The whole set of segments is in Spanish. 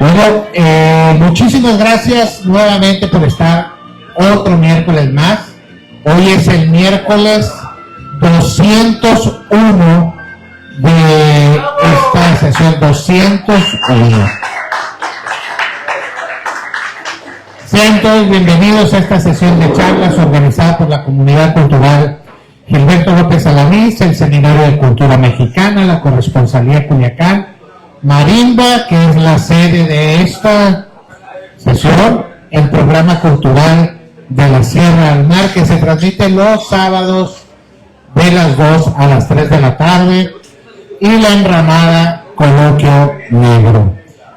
Bueno, muchísimas gracias nuevamente por estar otro miércoles más. Hoy es el miércoles 201 de esta sesión 201. Sean todos bienvenidos a esta sesión de charlas organizada por la Comunidad Cultural Gilberto López Alamís, el Seminario de Cultura Mexicana, la Corresponsalía Culiacán, Marimba, que es la sede de esta sesión, el programa cultural de la Sierra al Mar, que se transmite los sábados de las 2 a las 3 de la tarde, y la enramada Coloquio Negro.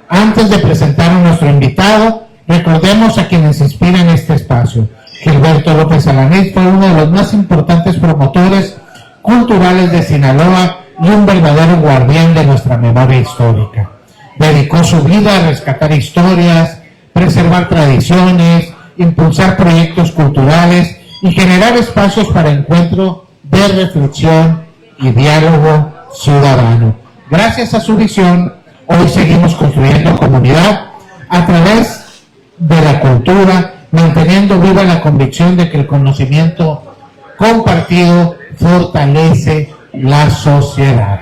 Antes de presentar a nuestro invitado, recordemos a quienes inspiran este espacio. Gilberto López Alamís fue uno de los más importantes promotores culturales de Sinaloa y un verdadero guardián de nuestra memoria histórica. Dedicó su vida a rescatar historias, preservar tradiciones, impulsar proyectos culturales y generar espacios para encuentro de reflexión y diálogo ciudadano. Gracias a su visión, hoy seguimos construyendo comunidad a través de la cultura, manteniendo viva la convicción de que el conocimiento compartido fortalece la sociedad.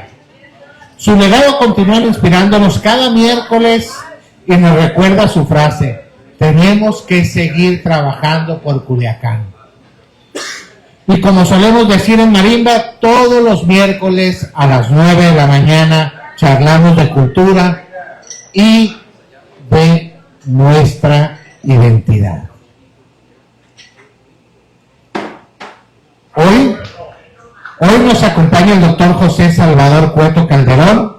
Su legado continúa inspirándonos cada miércoles y nos recuerda su frase: tenemos que seguir trabajando por Culiacán. Y como solemos decir en Marimba, todos los miércoles a las 9 de la mañana charlamos de cultura y de nuestra identidad. Hoy nos acompaña el doctor José Salvador Cueto Calderón,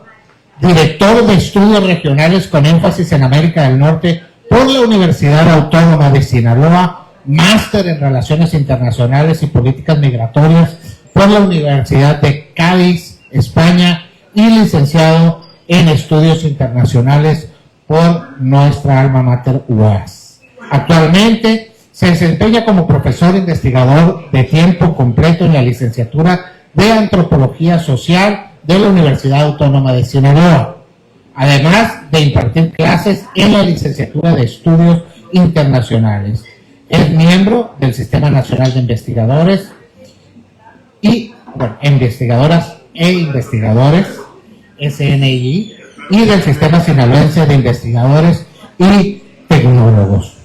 director de estudios regionales con énfasis en América del Norte por la Universidad Autónoma de Sinaloa, máster en Relaciones Internacionales y Políticas Migratorias por la Universidad de Cádiz, España, y licenciado en Estudios Internacionales por nuestra alma mater UAS. Actualmente se desempeña como profesor investigador de tiempo completo en la licenciatura de Antropología Social de la Universidad Autónoma de Sinaloa, además de impartir clases en la licenciatura de Estudios Internacionales. Es miembro del Sistema Nacional de Investigadores Investigadoras e Investigadores, SNI, y del Sistema Sinaloense de Investigadores y Tecnólogos.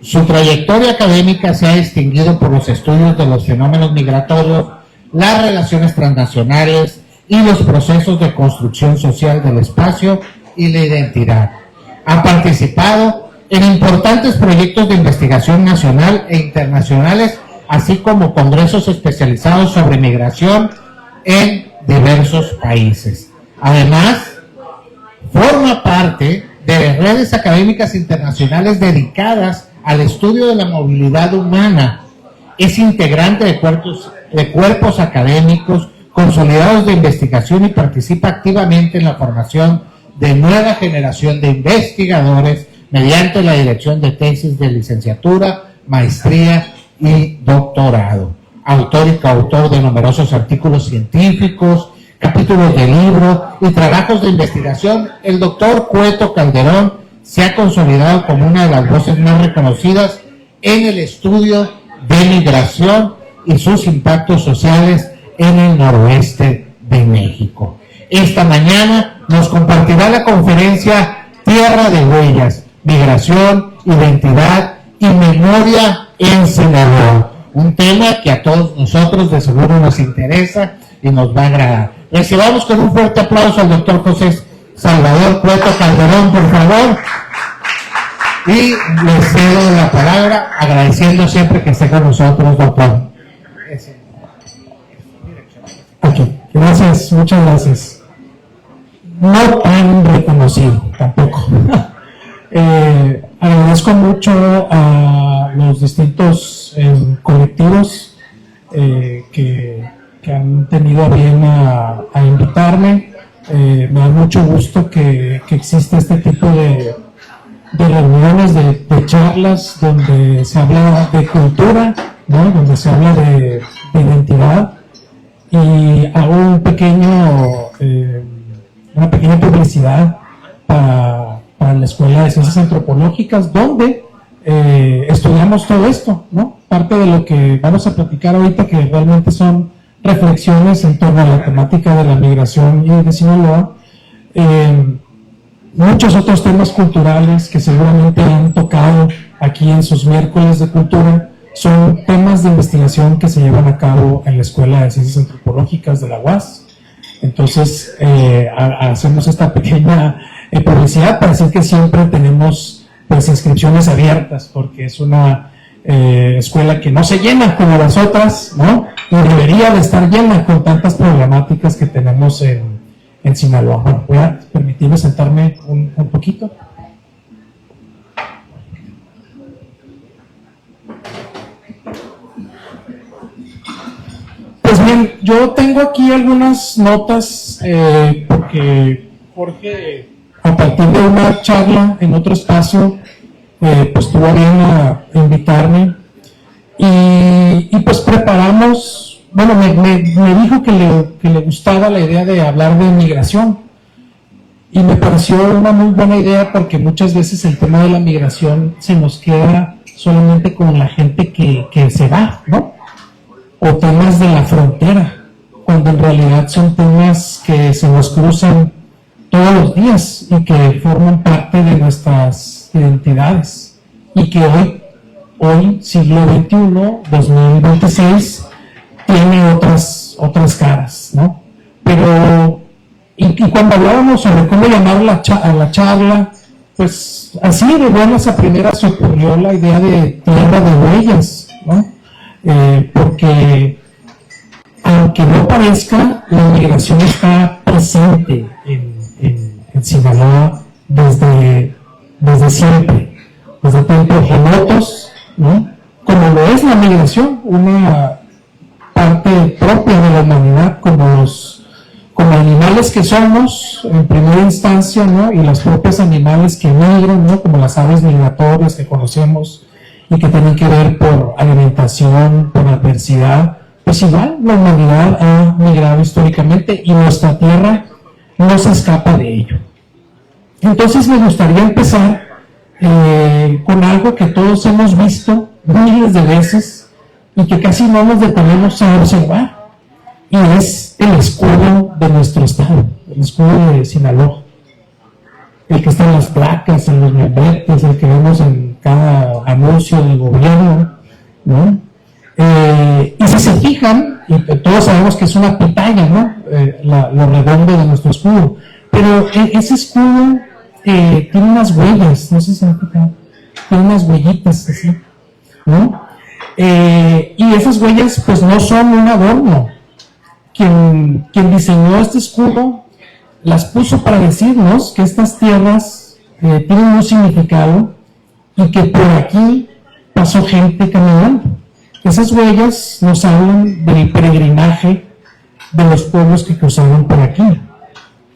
Su trayectoria académica se ha distinguido por los estudios de los fenómenos migratorios, las relaciones transnacionales y los procesos de construcción social del espacio y la identidad. Ha participado en importantes proyectos de investigación nacional e internacionales, así como congresos especializados sobre migración en diversos países. Además, forma parte de redes académicas internacionales dedicadas al estudio de la movilidad humana. Es integrante de cuerpos académicos consolidados de investigación y participa activamente en la formación de nueva generación de investigadores mediante la dirección de tesis de licenciatura, maestría y doctorado. Autor y coautor de numerosos artículos científicos, capítulos de libros y trabajos de investigación, el doctor Cueto Calderón se ha consolidado como una de las voces más reconocidas en el estudio de migración y sus impactos sociales en el noroeste de México. Esta mañana nos compartirá la conferencia Tierra de Huellas, Migración, Identidad y Memoria en Sinaloa, un tema que a todos nosotros de seguro nos interesa y nos va a agradar. Recibamos con un fuerte aplauso al doctor José Salvador Cueto Calderón, por favor, y le cedo la palabra, agradeciendo siempre que esté con nosotros, doctor. Aquí, gracias, muchas gracias. No tan reconocido, tampoco. Agradezco mucho a los distintos colectivos que han tenido a bien a invitarme. Me da mucho gusto que exista este tipo de reuniones, de charlas donde se habla de cultura, ¿no? Donde se habla de identidad, y hago un pequeño una pequeña publicidad para la Escuela de Ciencias Antropológicas, donde estudiamos todo esto, ¿no? Parte de lo que vamos a platicar ahorita, que realmente son reflexiones en torno a la temática de la migración y de Sinaloa, muchos otros temas culturales que seguramente han tocado aquí en sus miércoles de cultura, son temas de investigación que se llevan a cabo en la Escuela de Ciencias Antropológicas de la UAS. Entonces, hacemos esta pequeña publicidad para decir que siempre tenemos pues inscripciones abiertas, porque es una escuela que no se llena como las otras, ¿no? Y debería de estar llena con tantas problemáticas que tenemos en Sinaloa. Bueno, voy a permitirme sentarme un poquito. Pues bien, yo tengo aquí algunas notas, porque Jorge, a partir de una charla en otro espacio, pues tuvo bien a invitarme y pues preparamos, bueno, me dijo que le gustaba la idea de hablar de migración y me pareció una muy buena idea, porque muchas veces el tema de la migración se nos queda solamente con la gente que se va, ¿no? O temas de la frontera, cuando en realidad son temas que se nos cruzan todos los días y que forman parte de nuestras identidades, y que hoy siglo XXI, 2026, tiene otras caras, ¿no? Pero, y cuando hablábamos sobre cómo llamar a la charla, pues así de buenas a primeras se ocurrió la idea de tierra de huellas, ¿no? Porque aunque no parezca, la migración está presente en Sinaloa desde siempre, desde tiempos remotos, ¿no? Como lo es la migración, una parte propia de la humanidad, como animales que somos en primera instancia, ¿no? Y los propios animales que migran, ¿no? Como las aves migratorias que conocemos y que tienen que ver por alimentación, por adversidad. Pues igual la humanidad ha migrado históricamente y nuestra tierra no se escapa de ello. Entonces me gustaría empezar con algo que todos hemos visto miles de veces y que casi no nos detenemos a observar, y es el escudo de nuestro estado, el escudo de Sinaloa, el que está en las placas, en los membretes, el que vemos en cada anuncio del gobierno, ¿no? Y si se fijan, y todos sabemos que es una pitaya, ¿no? Lo redondo de nuestro escudo, pero ese escudo tiene unas huellas, no sé si se han fijado, tiene unas huellitas así, ¿no? Y esas huellas pues no son un adorno. Quien diseñó este escudo las puso para decirnos que estas tierras tienen un significado y que por aquí pasó gente caminando. Esas huellas nos hablan del peregrinaje de los pueblos que cruzaron por aquí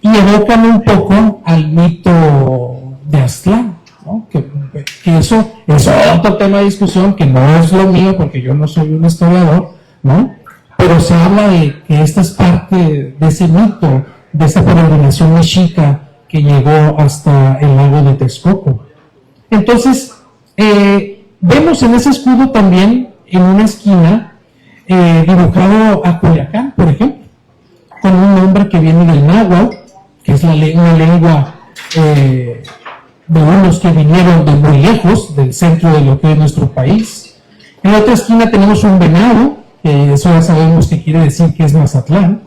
y evocan un poco al mito de Aztlán, ¿no? Que eso es otro tema de discusión que no es lo mío, porque yo no soy un historiador, ¿no? Pero se habla de que esta es parte de ese mito, de esta peregrinación mexica que llegó hasta el lago de Texcoco. Entonces, vemos en ese escudo también, en una esquina, dibujado a Culiacán, por ejemplo, con un nombre que viene del náhuatl, que es una lengua de unos que vinieron de muy lejos, del centro de lo que es nuestro país. En la otra esquina tenemos un venado, que eso ya sabemos que quiere decir que es Mazatlán.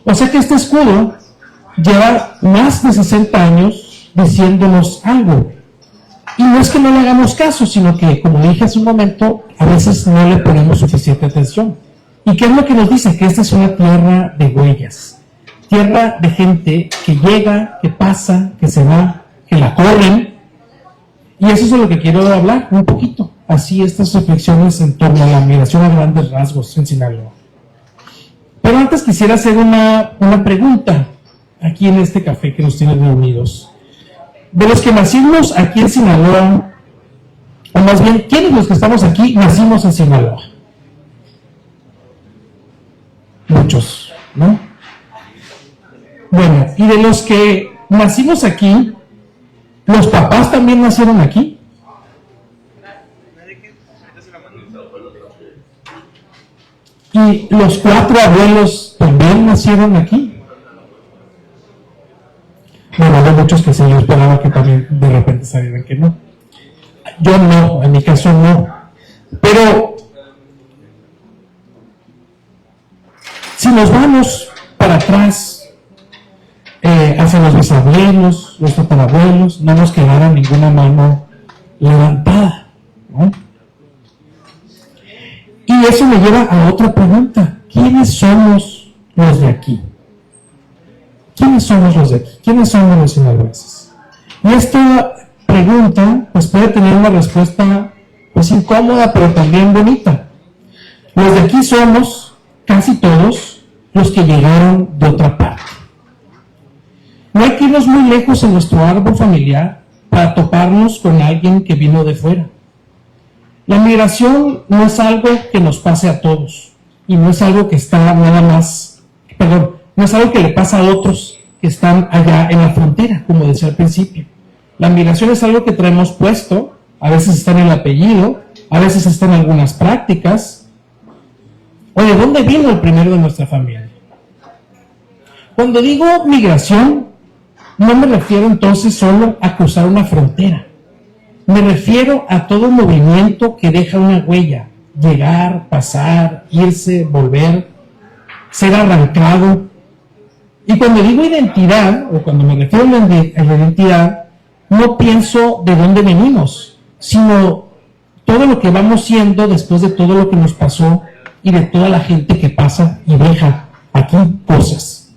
O sea que este escudo lleva más de 60 años diciéndonos algo. Y no es que no le hagamos caso, sino que, como dije hace un momento, a veces no le ponemos suficiente atención. ¿Y qué es lo que nos dice? Que esta es una tierra de huellas. Tierra de gente que llega, que pasa, que se va, que la corren. Y eso es de lo que quiero hablar un poquito. Así estas reflexiones en torno a la migración a grandes rasgos en Sinaloa. Pero antes quisiera hacer una pregunta aquí en este café que nos tiene reunidos. De los que nacimos aquí en Sinaloa, o más bien, ¿quiénes de los que estamos aquí nacimos en Sinaloa? Muchos, ¿no? Bueno, Y de los que nacimos aquí, ¿los papás también nacieron aquí? ¿Y los 4 abuelos también nacieron aquí? Bueno, hay muchos que sí, yo esperaba que también de repente salieran que no. Yo no, en mi caso no. Pero si nos vamos para atrás, hacia los bisabuelos, los tatarabuelos, no nos quedara ninguna mano levantada, ¿no? Y eso me lleva a otra pregunta. ¿Quiénes somos los de aquí? ¿Quiénes somos los de aquí? ¿Quiénes somos los sinaloenses? Y esta pregunta pues puede tener una respuesta pues incómoda, pero también bonita. Los de aquí somos, casi todos, los que llegaron de otra parte. No hay que irnos muy lejos en nuestro árbol familiar para toparnos con alguien que vino de fuera. La migración no es algo que nos pase a todos y no es algo que está nada más, no es algo que le pasa a otros que están allá en la frontera, como decía al principio. La migración es algo que traemos puesto, a veces está en el apellido, a veces está en algunas prácticas. ¿O de dónde vino el primero de nuestra familia? Cuando digo migración, no me refiero entonces solo a cruzar una frontera. Me refiero a todo movimiento que deja una huella, llegar, pasar, irse, volver, ser arrancado. Y cuando digo identidad, o cuando me refiero a la identidad, no pienso de dónde venimos, sino todo lo que vamos siendo después de todo lo que nos pasó y de toda la gente que pasa y deja aquí cosas.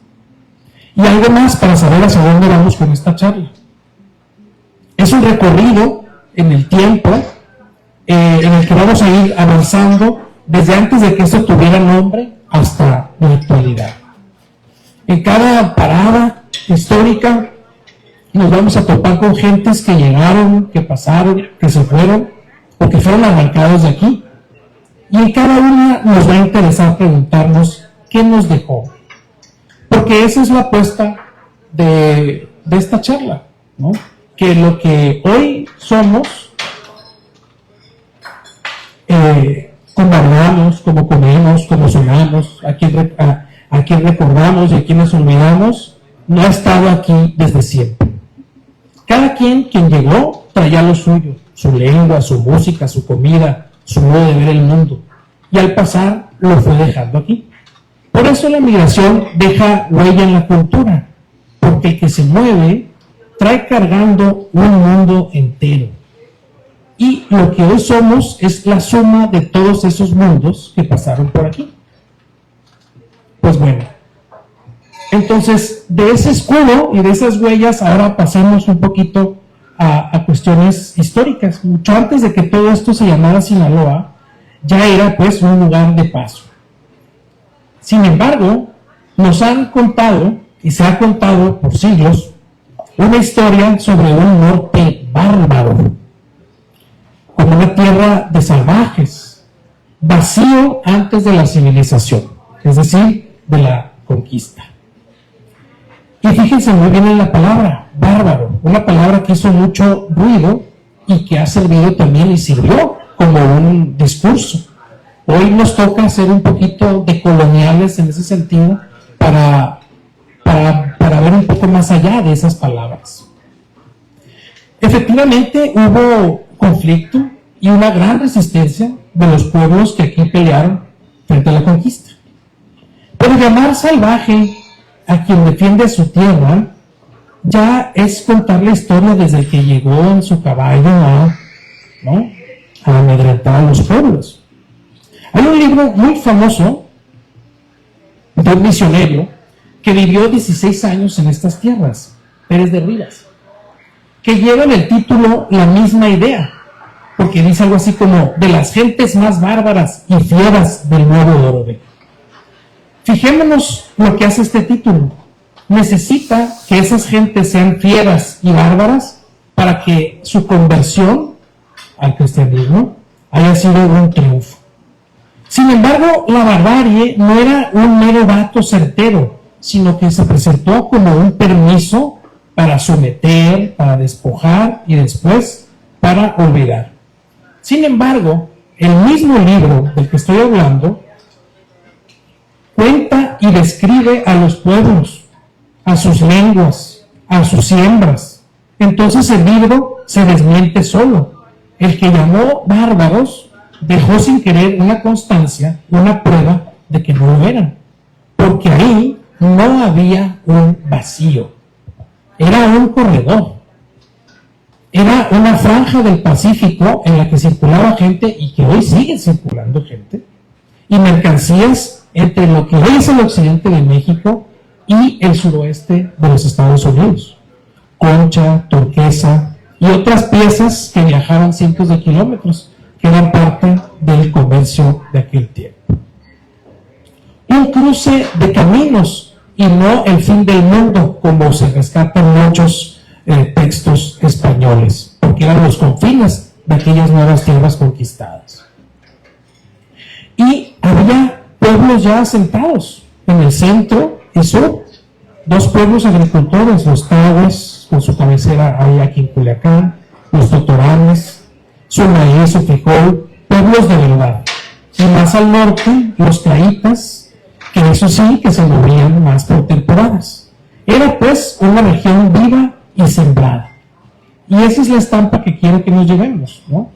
Y algo más para saber hacia dónde vamos con esta charla. Es un recorrido en el tiempo en el que vamos a ir avanzando desde antes de que esto tuviera nombre hasta la actualidad. En cada parada histórica nos vamos a topar con gentes que llegaron, que pasaron, que se fueron o que fueron arrancados de aquí. Y en cada una nos va a interesar preguntarnos qué nos dejó. Porque esa es la apuesta de esta charla, ¿no? Que lo que hoy somos, como hablamos, como comemos, como sonamos, a quien recordamos y a quienes olvidamos, no ha estado aquí desde siempre. Cada quien llegó traía lo suyo, su lengua, su música, su comida, su modo de ver el mundo, y al pasar lo fue dejando aquí. Por eso la migración deja huella en la cultura, porque el que se mueve trae cargando un mundo entero. Y lo que hoy somos es la suma de todos esos mundos que pasaron por aquí. Pues bueno, entonces de ese escudo y de esas huellas ahora pasemos un poquito a cuestiones históricas. Mucho antes de que todo esto se llamara Sinaloa, ya era pues un lugar de paso. Sin embargo, nos han contado, y se ha contado por siglos, una historia sobre un norte bárbaro, como una tierra de salvajes, vacío antes de la civilización, es decir, de la conquista. Y fíjense muy bien en la palabra, bárbaro, una palabra que hizo mucho ruido y que ha servido también y sirvió como un discurso. Hoy nos toca ser un poquito decoloniales en ese sentido para ver un poco más allá de esas palabras. Efectivamente hubo conflicto y una gran resistencia de los pueblos que aquí pelearon frente a la conquista. Pero llamar salvaje a quien defiende su tierra ya es contar la historia desde el que llegó en su caballo a amedrentar a los pueblos. Hay un libro muy famoso de un misionero que vivió 16 años en estas tierras, Pérez de Rivas, que lleva en el título la misma idea, porque dice algo así como de las gentes más bárbaras y fieras del Nuevo Oro. Fijémonos lo que hace este título. Necesita que esas gentes sean fieras y bárbaras para que su conversión al cristianismo haya sido un triunfo. Sin embargo, la barbarie no era un mero dato certero sino que se presentó como un permiso para someter, para despojar y después para olvidar. Sin embargo, el mismo libro del que estoy hablando cuenta y describe a los pueblos, a sus lenguas, a sus siembras. Entonces el libro se desmiente solo. El que llamó bárbaros dejó sin querer una constancia, una prueba de que no lo eran, porque ahí no había un vacío, era un corredor, era una franja del Pacífico en la que circulaba gente y que hoy sigue circulando gente, y mercancías entre lo que hoy es el occidente de México y el suroeste de los Estados Unidos, concha, turquesa y otras piezas que viajaban cientos de kilómetros, que eran parte del comercio de aquel tiempo. Un cruce de caminos y no el fin del mundo, como se rescatan muchos textos españoles, porque eran los confines de aquellas nuevas tierras conquistadas. Y había pueblos ya asentados en el centro y sur, dos pueblos agricultores, los tahues, con su cabecera ahí aquí en Culiacán, los totoranes, su maíz, su frijol, pueblos de verdad. Y más al norte, los caitas, que eso sí, que se movían más por temporadas. Era pues una región viva y sembrada. Y esa es la estampa que quiero que nos llevemos, ¿no?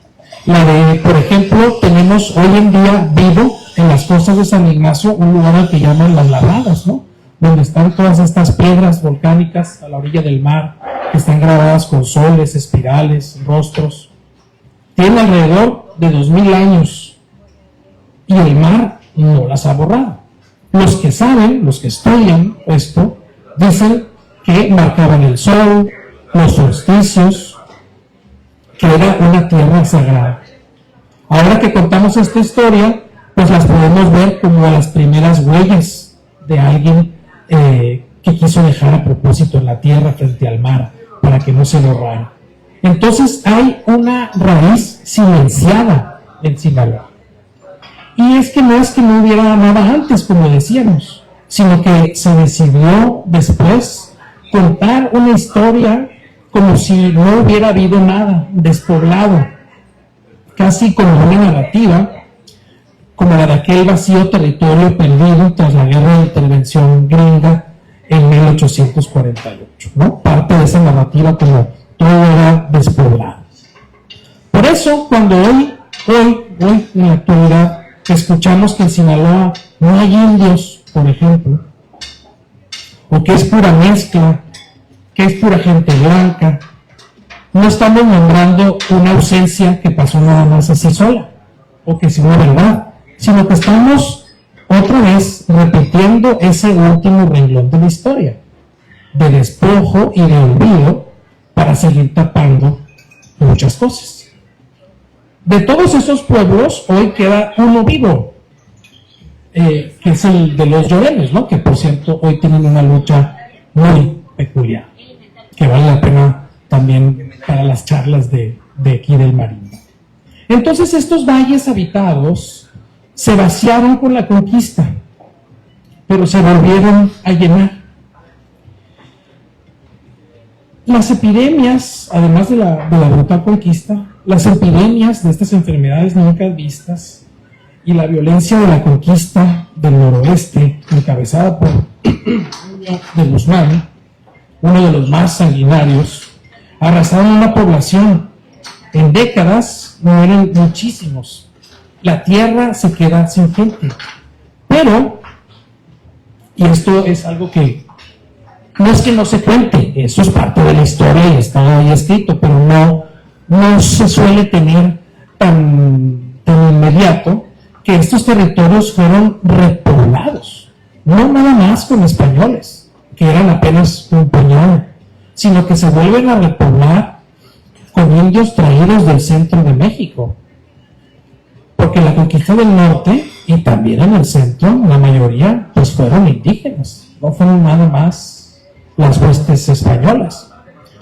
La de, por ejemplo, tenemos hoy en día vivo en las costas de San Ignacio un lugar al que llaman las Labradas, ¿no? Donde están todas estas piedras volcánicas a la orilla del mar, que están grabadas con soles, espirales, rostros. Tienen alrededor de 2000 años y el mar no las ha borrado. Los que saben, los que estudian esto, dicen que marcaban el sol, los solsticios, que era una tierra sagrada. Ahora que contamos esta historia, pues las podemos ver como las primeras huellas de alguien que quiso dejar a propósito en la tierra frente al mar, para que no se borrara. Entonces hay una raíz silenciada en Sinaloa. Y es que no hubiera nada antes, como decíamos, sino que se decidió después contar una historia como si no hubiera habido nada, despoblado, casi como una narrativa, como la de aquel vacío territorio perdido tras la guerra de intervención gringa en 1848, ¿no? Parte de esa narrativa como todo era despoblado. Por eso, cuando hoy en la actualidad, escuchamos que en Sinaloa no hay indios, por ejemplo, o que es pura mezcla, que es pura gente blanca, no estamos nombrando una ausencia que pasó nada más así sola, o que es una verdad, sino que estamos otra vez repitiendo ese último renglón de la historia, de despojo y de olvido, para seguir tapando muchas cosas. De todos esos pueblos, hoy queda uno vivo, que es el de los llorenes, ¿no? Que por cierto, hoy tienen una lucha muy peculiar, que vale la pena también para las charlas de aquí del Marino. Entonces, estos valles habitados se vaciaron con la conquista, pero se volvieron a llenar. Las epidemias, además de la brutal conquista, las epidemias de estas enfermedades nunca vistas y la violencia de la conquista del noroeste, encabezada por de Guzmán, uno de los más sanguinarios, arrasaron una población. En décadas mueren muchísimos. La tierra se queda sin gente. Pero, y esto es algo que no es que no se cuente, eso es parte de la historia y está ahí escrito, pero no se suele tener tan inmediato que estos territorios fueron repoblados, no nada más con españoles, que eran apenas un puñado, sino que se vuelven a repoblar con indios traídos del centro de México, porque la conquista del norte y también en el centro, la mayoría pues fueron indígenas, no fueron nada más las huestes españolas,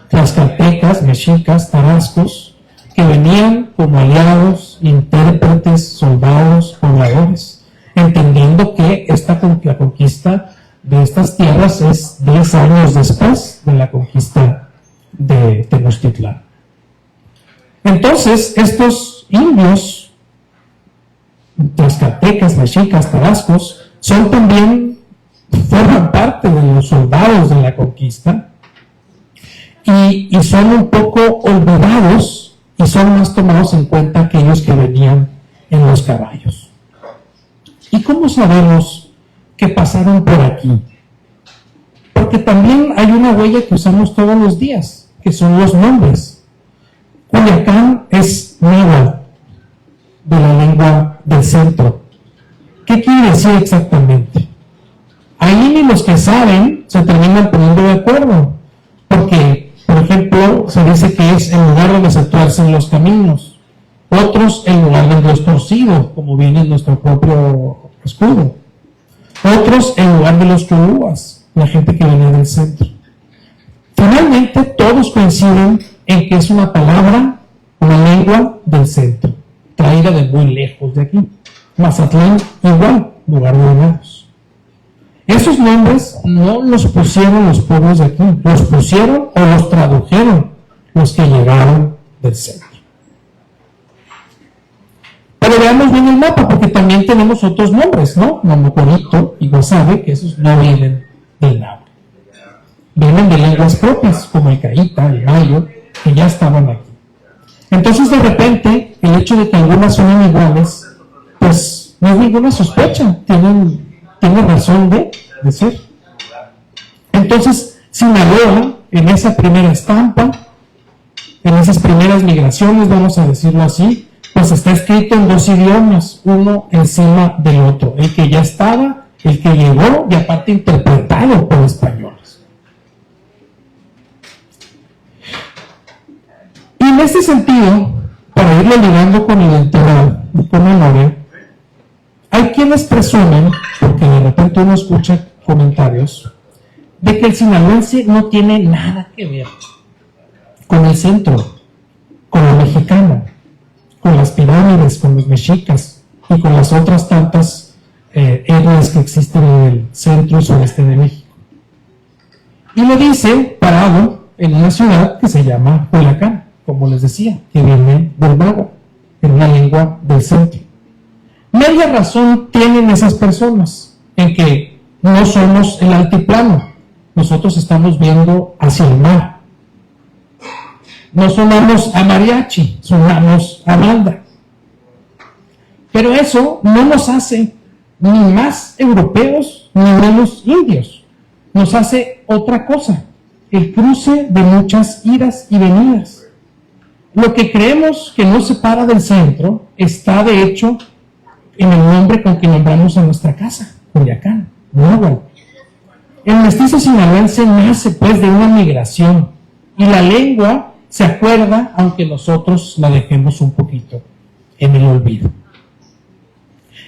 tlaxcaltecas, mexicas, tarascos, que venían como aliados, intérpretes, soldados, pobladores, entendiendo que la conquista de estas tierras es 10 años después de la conquista de Tenochtitlán. Entonces, estos indios, tlaxcaltecas, mexicas, tabascos, forman parte de los soldados de la conquista y son un poco olvidados y son más tomados en cuenta aquellos que venían en los caballos. ¿Y cómo sabemos que pasaron por aquí? Porque también hay una huella que usamos todos los días, que son los nombres. Culiacán es náhuatl, de la lengua del centro. ¿Qué quiere decir exactamente? Ahí ni los que saben se terminan poniendo de acuerdo, porque, por ejemplo, se dice que es el lugar donde se tuercen los caminos, otros el lugar del Dios torcido, como viene en nuestro propio escudo, otros el lugar de los cholúas, la gente que venía del centro. Finalmente, todos coinciden en que es una palabra, una lengua del centro, traída de muy lejos de aquí. Mazatlán, igual, lugar de venados. Esos nombres no los pusieron los pueblos de aquí, los pusieron o los tradujeron los que llegaron del centro. Pero veamos bien el mapa, porque también tenemos otros nombres, ¿no? Momocorito y Guasave, que esos no vienen del náhuatl. Vienen de lenguas propias, como el caíta, el mayo, que ya estaban aquí. Entonces, de repente, el hecho de que algunas son iguales, pues no es ninguna sospecha, tiene razón de ser. Entonces, Sinaloa, en esa primera estampa, en esas primeras migraciones, vamos a decirlo así, pues está escrito en 2 idiomas, uno encima del otro, el que ya estaba, el que llegó y aparte interpretado por españoles. Y en este sentido, para irlo ligando con identidad y con memoria, hay quienes presumen, porque de repente uno escucha comentarios, de que el sinaloense no tiene nada que ver con el centro, con lo mexicano, con las pirámides, con los mexicas y con las otras tantas etnias que existen en el centro y sureste de México. Y lo dice parado en una ciudad que se llama Culiacán, como les decía, que viene del mago, en una lengua del centro. Media razón tienen esas personas en que no somos el altiplano, nosotros estamos viendo hacia el mar. No sonamos a mariachi, sonamos a banda. Pero eso no nos hace ni más europeos ni menos indios. Nos hace otra cosa, el cruce de muchas idas y venidas. Lo que creemos que nos separa del centro está de hecho en el nombre con que nombramos a nuestra casa, Culiacán, náhuatl. El mestizo sinaloense nace pues de una migración y la lengua se acuerda, aunque nosotros la dejemos un poquito en el olvido.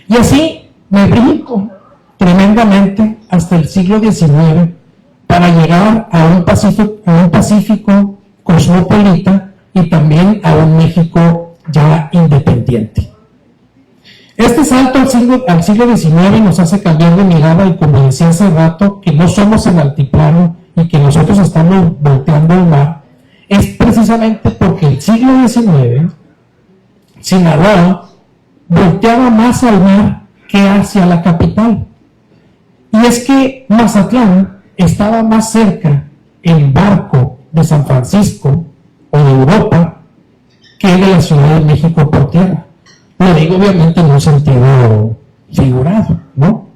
Y así me brinco tremendamente hasta el siglo XIX para llegar a un Pacífico cosmopolita y también a un México ya independiente. Este salto al siglo XIX nos hace cambiar de mirada y, como decía hace rato, que no somos el altiplano y que nosotros estamos volteando el mar, es precisamente porque el siglo XIX, Sinaloa, volteaba más al mar que hacia la capital. Y es que Mazatlán estaba más cerca en barco de San Francisco o de Europa que de la Ciudad de México por tierra. Lo digo obviamente en un sentido figurado, ¿no?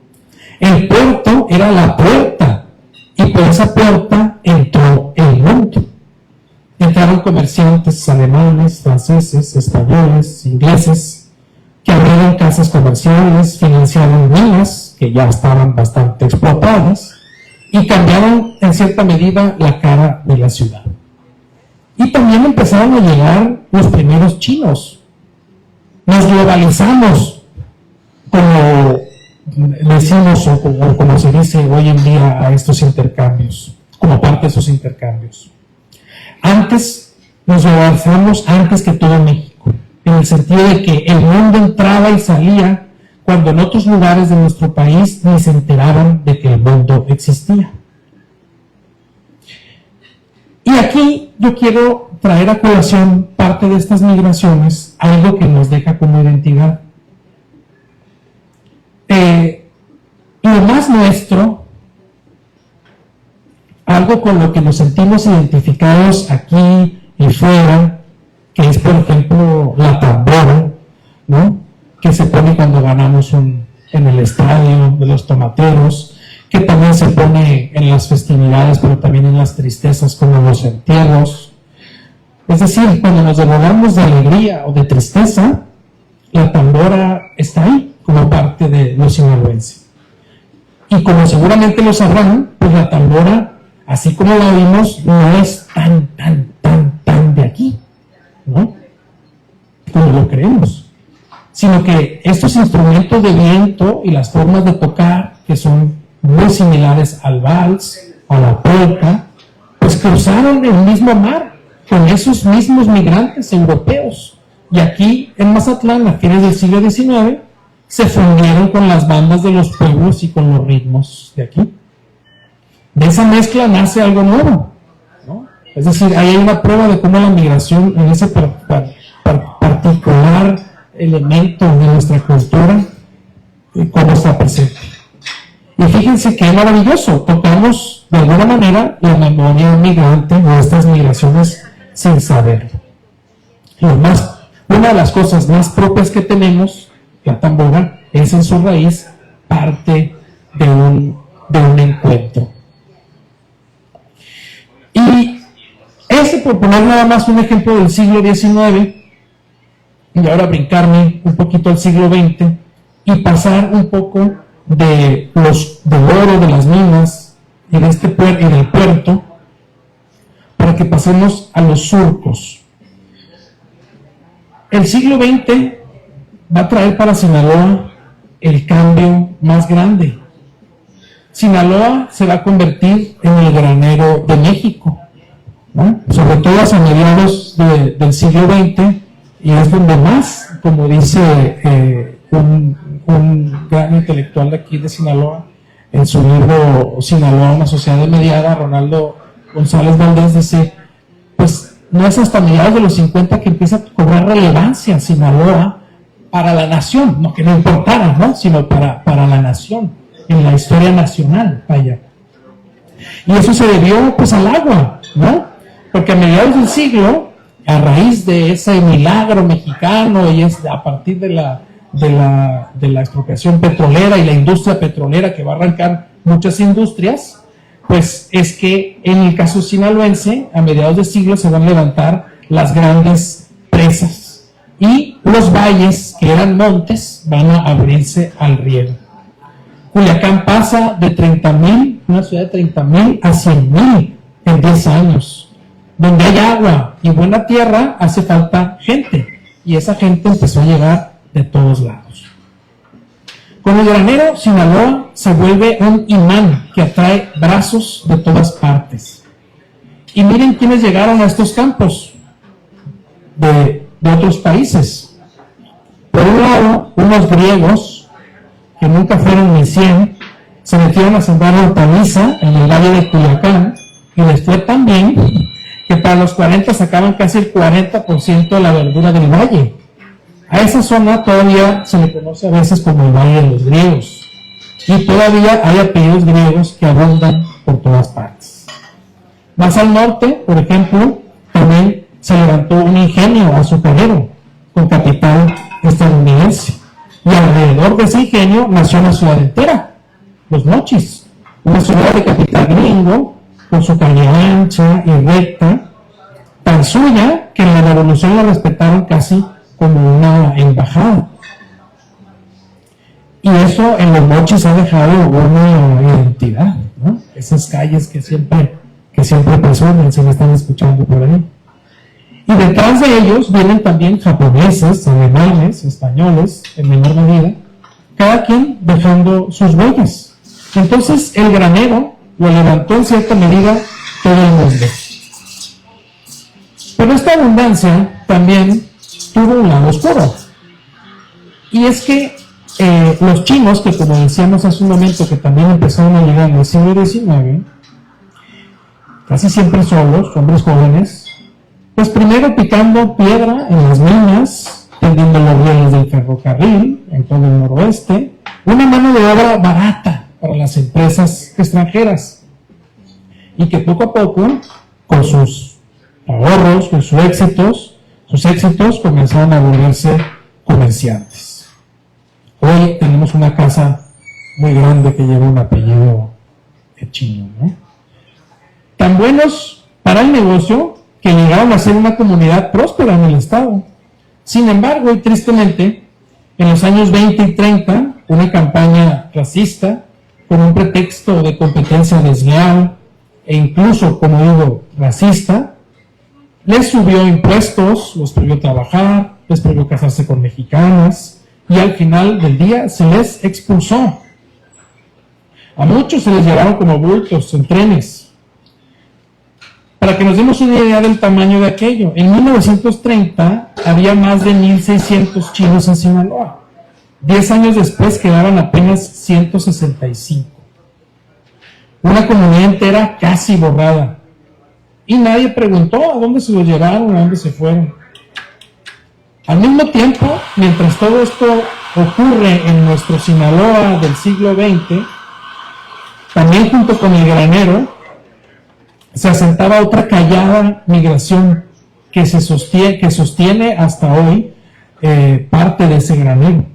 El puerto era la puerta y por esa puerta entró el mundo. Entraron comerciantes alemanes, franceses, españoles, ingleses, que abrieron casas comerciales, financiaron minas que ya estaban bastante explotadas y cambiaron en cierta medida la cara de la ciudad. Y también empezaron a llegar los primeros chinos. Nos globalizamos, como decimos o como se dice hoy en día a estos intercambios, como parte de esos intercambios. Antes nos globalizamos antes que todo México, en el sentido de que el mundo entraba y salía cuando en otros lugares de nuestro país ni se enteraban de que el mundo existía. Y aquí yo quiero traer a colación parte de estas migraciones, algo que nos deja como identidad. Lo más nuestro, algo con lo que nos sentimos identificados aquí y fuera, que es por ejemplo la tambora, ¿no?, que se pone cuando ganamos en el estadio de los tomateros, que también se pone en las festividades, pero también en las tristezas como los entierros. Es decir, cuando nos desbordamos de alegría o de tristeza, la tambora está ahí como parte de lo sinaloense. Y como seguramente lo sabrán, pues la tambora, así como la vimos, no es tan de aquí, ¿no?, como lo creemos, sino que estos instrumentos de viento y las formas de tocar, que son muy similares al vals, a la polka, pues cruzaron el mismo mar con esos mismos migrantes europeos. Y aquí en Mazatlán, a fines del siglo XIX, se fundieron con las bandas de los pueblos y con los ritmos de aquí. De esa mezcla nace algo nuevo, ¿no? Es decir, ahí hay una prueba de cómo la migración en ese particular elemento de nuestra cultura, cómo está presente. Y fíjense que es maravilloso, tocamos de alguna manera la memoria migrante de estas migraciones sin saber. Una de las cosas más propias que tenemos, la tambora, es en su raíz parte de un encuentro. Y por poner nada más un ejemplo del siglo XIX, y ahora brincarme un poquito al siglo XX y pasar un poco del oro de las minas y del puerto, para que pasemos a los surcos. El siglo XX va a traer para Sinaloa el cambio más grande. Sinaloa se va a convertir en el granero de México, ¿no?, sobre todo hacia mediados del siglo XX, y es donde más, como dice un gran intelectual de aquí de Sinaloa, en su libro Sinaloa, una sociedad mediada, Ronaldo González Valdés, dice, pues no es hasta mediados de los 50 que empieza a cobrar relevancia Sinaloa para la nación, no que no importara, ¿no?, sino para la nación, en la historia nacional, vaya. Y eso se debió pues al agua, ¿no?, porque a mediados del siglo, a raíz de ese milagro mexicano y a partir de la expropiación petrolera y la industria petrolera que va a arrancar muchas industrias, pues es que en el caso sinaloense, a mediados de siglo se van a levantar las grandes presas y los valles, que eran montes, van a abrirse al riego. Culiacán pasa de 30,000, una ciudad de 30,000, a 100,000 en 10 años. Donde hay agua y buena tierra, hace falta gente, y esa gente empezó a llegar de todos lados. Con el granero, Sinaloa se vuelve un imán que atrae brazos de todas partes. Y miren quiénes llegaron a estos campos de otros países. Por un lado, unos griegos que nunca fueron ni 100, se metieron a sembrar hortaliza en el valle de Culiacán, y les fue tan bien que para los 40 sacaban casi el 40% de la verdura del valle. A esa zona todavía se le conoce a veces como el Valle de los Griegos, y todavía hay apellidos griegos que abundan por todas partes. Más al norte, por ejemplo, también se levantó un ingenio azucarero con capital estadounidense, y alrededor de ese ingenio nació una ciudad entera, Los Mochis, una ciudad de capital gringo, con su calle ancha y recta, tan suya que en la revolución la respetaron casi como una embajada. Y eso en Los Mochis ha dejado una identidad, ¿no? Esas calles que siempre presumen, si me están escuchando por ahí. Y detrás de ellos vienen también japoneses, alemanes, españoles, en menor medida, cada quien dejando sus huellas. Entonces el granero lo levantó en cierta medida todo el mundo. Pero esta abundancia también tuvo un lado oscuro. Y es que los chinos, que como decíamos hace un momento, que también empezaron a llegar en el siglo XIX, casi siempre solos, hombres jóvenes, pues primero picando piedra en las minas, tendiendo los rieles del ferrocarril en todo el noroeste, una mano de obra barata para las empresas extranjeras, y que poco a poco, con sus ahorros, con sus éxitos comenzaron a volverse comerciantes. Hoy tenemos una casa muy grande que lleva un apellido chino, ¿no? Tan buenos para el negocio que llegaron a ser una comunidad próspera en el estado. Sin embargo, y tristemente, en los años 20 y 30, una campaña racista, con un pretexto de competencia desleal e incluso, como digo, racista, les subió impuestos, los prohibió trabajar, les prohibió casarse con mexicanas, y al final del día se les expulsó. A muchos se les llevaron como bultos en trenes. Para que nos demos una idea del tamaño de aquello, en 1930 había más de 1,600 chinos en Sinaloa. 10 años después quedaban apenas 165. Una comunidad entera casi borrada. Y nadie preguntó a dónde se los llevaron, a dónde se fueron. Al mismo tiempo, mientras todo esto ocurre en nuestro Sinaloa del siglo XX, también junto con el granero, se asentaba otra callada migración que sostiene hasta hoy parte de ese granero.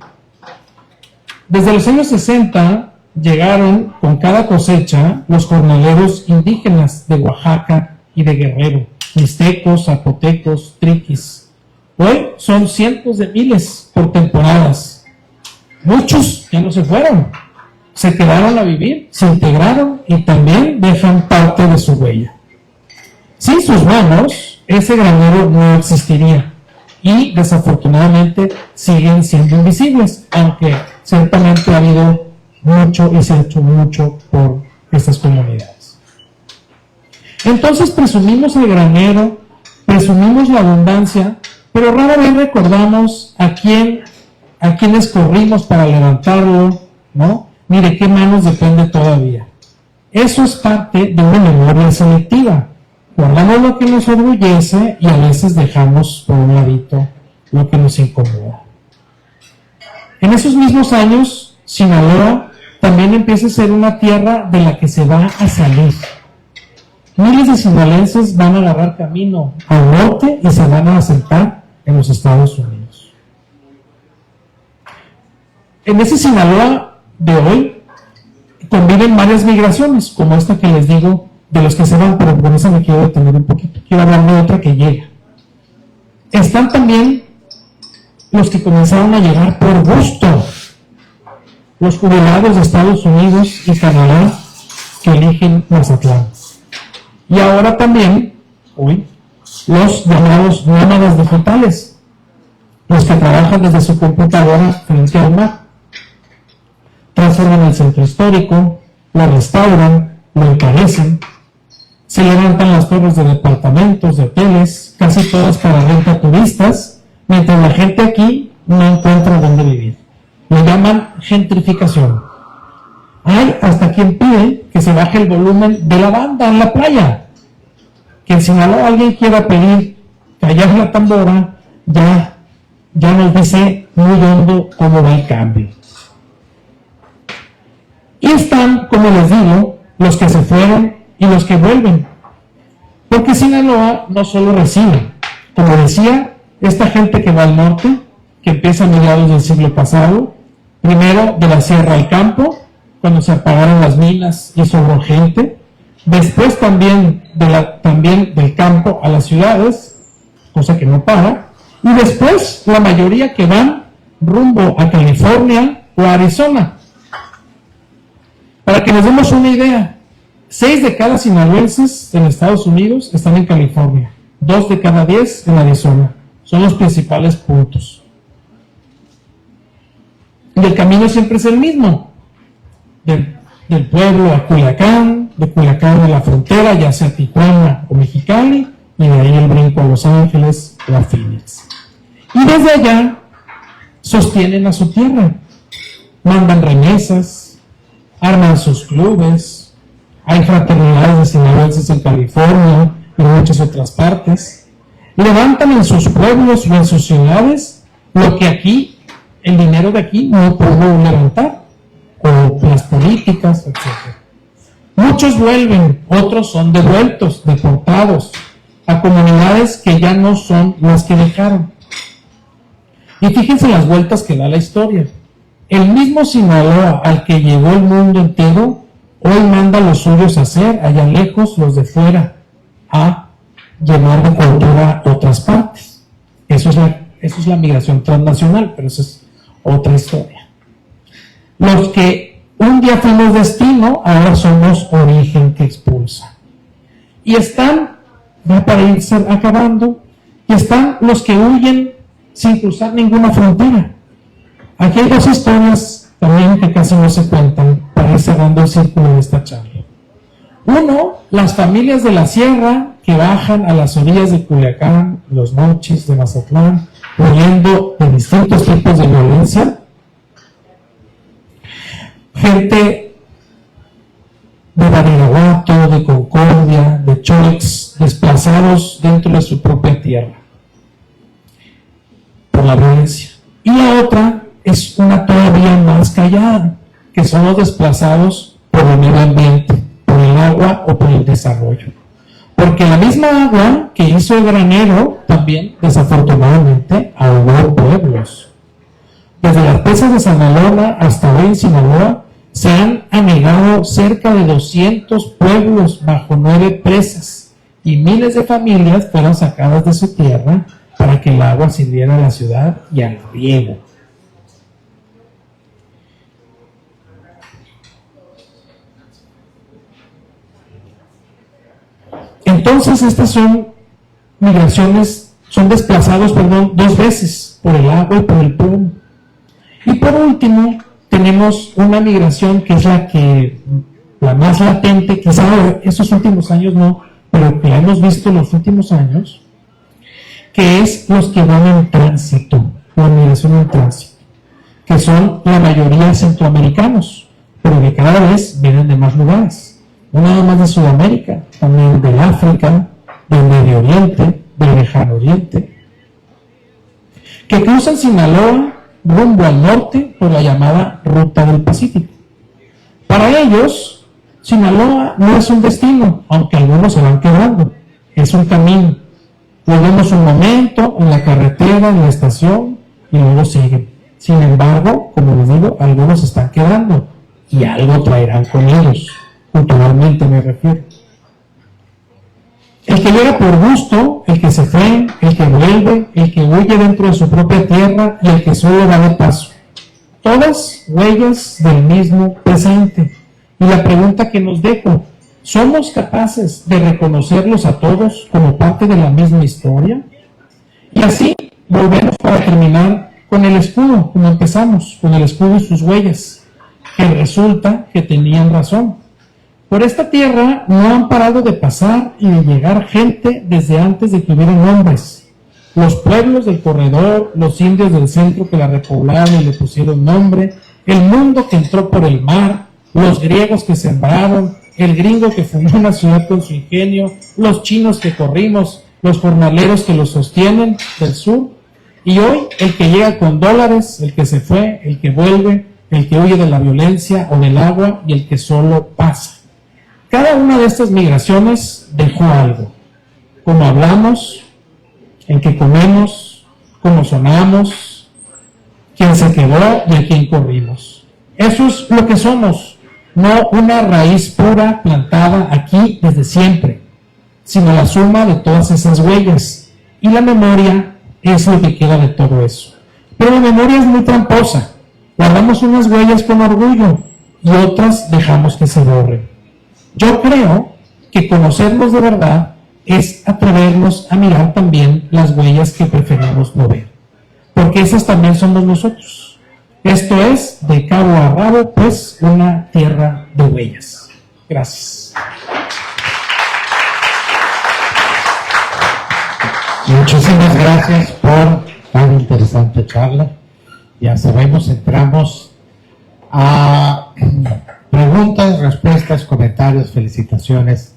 Desde los años 60 llegaron con cada cosecha los jornaleros indígenas de Oaxaca y de Guerrero, mixtecos, zapotecos, triquis. Hoy son cientos de miles por temporadas. Muchos ya no se fueron, se quedaron a vivir, se integraron y también dejan parte de su huella. Sin sus manos, ese granero no existiría y desafortunadamente siguen siendo invisibles, aunque ciertamente ha habido mucho y se ha hecho mucho por estas comunidades. Entonces presumimos el granero, presumimos la abundancia, pero rara vez recordamos a quienes corrimos para levantarlo, ¿no? Ni de qué manos depende todavía. Eso es parte de una memoria selectiva. Guardamos lo que nos orgullece y a veces dejamos por un ladito lo que nos incomoda. En esos mismos años, Sinaloa también empieza a ser una tierra de la que se va a salir. Miles de sinaloenses van a agarrar camino al norte y se van a asentar en los Estados Unidos. En ese Sinaloa de hoy conviven varias migraciones, como esta que les digo, de los que se van, pero por eso me quiero detener un poquito. Quiero hablar de otra que llega. Están también los que comenzaron a llegar por gusto, los jubilados de Estados Unidos y Canadá que eligen Mazatlán. Y ahora también, hoy, los llamados nómadas digitales, los que trabajan desde su computadora frente al mar. Transforman el centro histórico, lo restauran, lo encarecen, se levantan las torres de departamentos, de hoteles, casi todas para renta a turistas, mientras la gente aquí no encuentra dónde vivir. Lo llaman gentrificación. Hay hasta quien pide que se baje el volumen de la banda en la playa. Que en Sinaloa alguien quiera pedir callar la tambora, ya nos dice muy hondo cómo va el cambio. Y están, como les digo, los que se fueron y los que vuelven. Porque Sinaloa no solo recibe, como decía, esta gente que va al norte, que empieza a mediados del siglo pasado, primero de la sierra al campo, cuando se apagaron las minas y sobró gente, después también del campo a las ciudades, cosa que no para, y después la mayoría que van rumbo a California o a Arizona. Para que nos demos una idea, 6 de cada sinaloenses en Estados Unidos están en California, 2 de cada 10 en Arizona. Son los principales puntos. Y el camino siempre es el mismo. Del pueblo a Culiacán, de Culiacán a la frontera, ya sea Tijuana o Mexicali, y de ahí el brinco a Los Ángeles o a Phoenix. Y desde allá sostienen a su tierra. mandan remesas, arman sus clubes, hay fraternidades de sinaloenses en California y en muchas otras partes. Levantan en sus pueblos o en sus ciudades lo que aquí, el dinero de aquí no pudo levantar, o las políticas, etc. Muchos vuelven, otros son devueltos, deportados a comunidades que ya no son las que dejaron. Y fíjense las vueltas que da la historia. El mismo Sinaloa al que llegó el mundo entero, hoy manda a los suyos a hacer, allá lejos, los de fuera, a llevar de cultura a otras partes. Eso es la migración transnacional, pero eso es otra historia. Los que un día fuimos destino, ahora somos origen que expulsa. Y están, va para irse acabando, y están los que huyen sin cruzar ninguna frontera. Aquí hay dos historias también que casi no se cuentan para ir cerrando el círculo de esta charla. Uno, las familias de la sierra que bajan a las orillas de Culiacán, Los Mochis, de Mazatlán, huyendo de distintos tipos de violencia. Gente de Badiraguato, de Concordia, de Choix, desplazados dentro de su propia tierra por la violencia. Y la otra es una todavía más callada, que son los desplazados por el medio ambiente, por el agua o por el desarrollo. Porque la misma agua que hizo el granero también, desafortunadamente, ahogó pueblos. Desde las presas de Sanalona hasta hoy en Sinaloa, se han anegado cerca de 200 pueblos bajo 9 presas y miles de familias fueron sacadas de su tierra para que el agua sirviera a la ciudad y al riego. Entonces estas son migraciones, son desplazados, dos veces, por el agua y por el plomo. Y por último, tenemos una migración que es la más latente, quizá estos últimos años no, pero que la hemos visto en los últimos años, que es los que van en tránsito, la migración en tránsito, que son la mayoría centroamericanos, pero que cada vez vienen de más lugares, no nada más de Sudamérica, también del África, del Medio Oriente, del Lejano Oriente, que cruzan Sinaloa rumbo al norte por la llamada Ruta del Pacífico. Para ellos, Sinaloa no es un destino, aunque algunos se van quedando, es un camino. Volvemos un momento en la carretera, en la estación, y luego siguen. Sin embargo, como les digo, algunos se están quedando y algo traerán con ellos, culturalmente me refiero. El que llega por gusto, el que se fue, el que vuelve, el que huye dentro de su propia tierra y el que solo va de paso. Todas huellas del mismo presente. Y la pregunta que nos dejo, ¿somos capaces de reconocerlos a todos como parte de la misma historia? Y así volvemos para terminar con el escudo, como empezamos, con el escudo y sus huellas, que resulta que tenían razón. Por esta tierra no han parado de pasar y de llegar gente desde antes de que hubieran hombres. Los pueblos del corredor, los indios del centro que la repoblaron y le pusieron nombre, el mundo que entró por el mar, los griegos que sembraron, el gringo que fundó una ciudad con su ingenio, los chinos que corrimos, los jornaleros que los sostienen del sur, y hoy el que llega con dólares, el que se fue, el que vuelve, el que huye de la violencia o del agua y el que solo pasa. Cada una de estas migraciones dejó algo, cómo hablamos, en qué comemos, cómo sonamos, quién se quedó y a quién corrimos. Eso es lo que somos, no una raíz pura plantada aquí desde siempre, sino la suma de todas esas huellas. Y la memoria es lo que queda de todo eso. Pero la memoria es muy tramposa. Guardamos unas huellas con orgullo y otras dejamos que se borren. Yo creo que conocernos de verdad es atrevernos a mirar también las huellas que preferimos no ver, porque esas también somos nosotros. Esto es, de cabo a rabo, pues, una tierra de huellas. Gracias. Muchísimas gracias por tan interesante charla. Ya sabemos, entramos Preguntas, respuestas, comentarios, felicitaciones,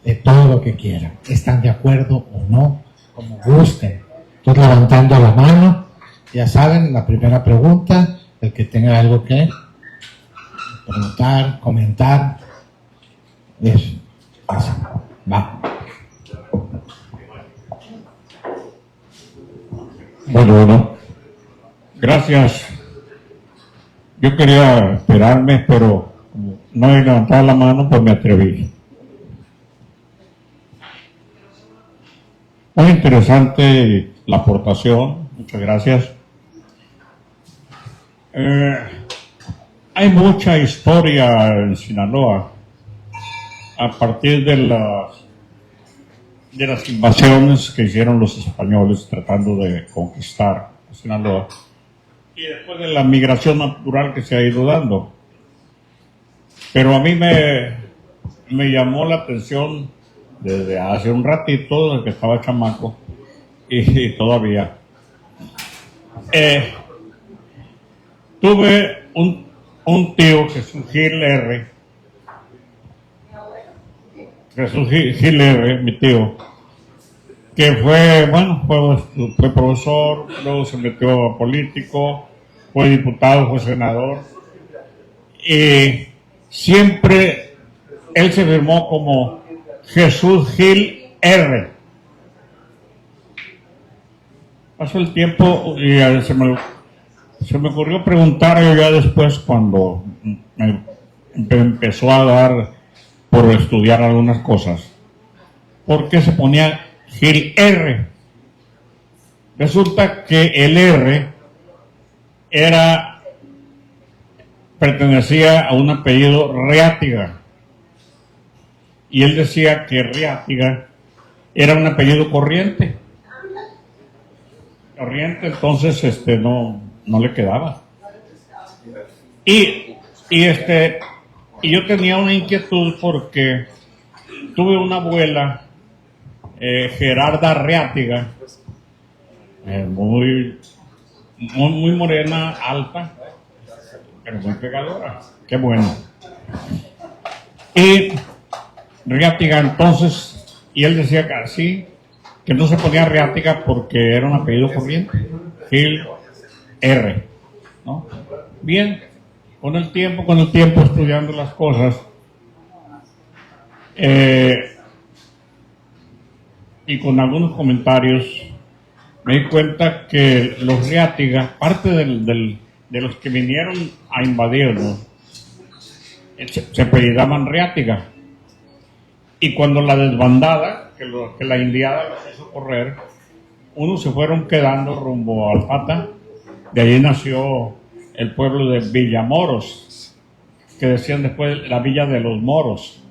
de todo lo que quieran. ¿Están de acuerdo o no? Como gusten. Entonces, levantando la mano, ya saben, la primera pregunta, el que tenga algo que preguntar, comentar. Eso. Va. Bueno, gracias. Yo quería esperarme, pero como no he levantado la mano, pues me atreví. Muy interesante la aportación, muchas gracias. Hay mucha historia en Sinaloa a partir de las invasiones que hicieron los españoles tratando de conquistar Sinaloa y después de la migración natural que se ha ido dando. Pero a mí me llamó la atención desde hace un ratito, desde que estaba chamaco y todavía. Tuve un tío, Jesús Gil R., mi tío, que fue profesor, luego se metió a político, fue diputado, fue senador, y siempre él se firmó como Jesús Gil R. Pasó el tiempo y se me ocurrió preguntar ya después cuando me empezó a dar por estudiar algunas cosas, ¿por qué se ponía Gil R? Resulta que el R pertenecía a un apellido Reátiga, y él decía que Reátiga era un apellido corriente, entonces no le quedaba. Y yo tenía una inquietud porque tuve una abuela, Gerarda Reátiga, muy morena, alta, pero muy pegadora. Qué bueno. Y Reátiga entonces, y él decía que así, que no se ponía Reátiga porque era un apellido corriente, Gil R, ¿no? Bien, con el tiempo estudiando las cosas, y con algunos comentarios, me di cuenta que los Reátiga, parte de los que vinieron a invadirnos, se apellidaban Reátiga. Y cuando la desbandada, que la indiada los hizo correr, unos se fueron quedando rumbo a Alpata. De allí nació el pueblo de Villamoros, que decían después la Villa de los Moros.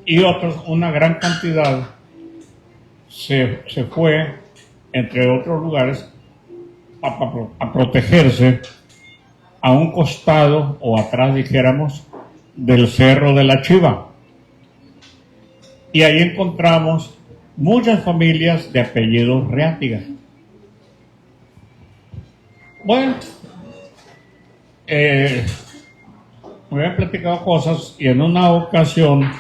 Y otros, una gran cantidad, se fue, entre otros lugares, a protegerse a un costado o atrás, dijéramos, del Cerro de la Chiva. Y ahí encontramos muchas familias de apellidos Reátiga. Bueno, me habían platicado cosas y en una ocasión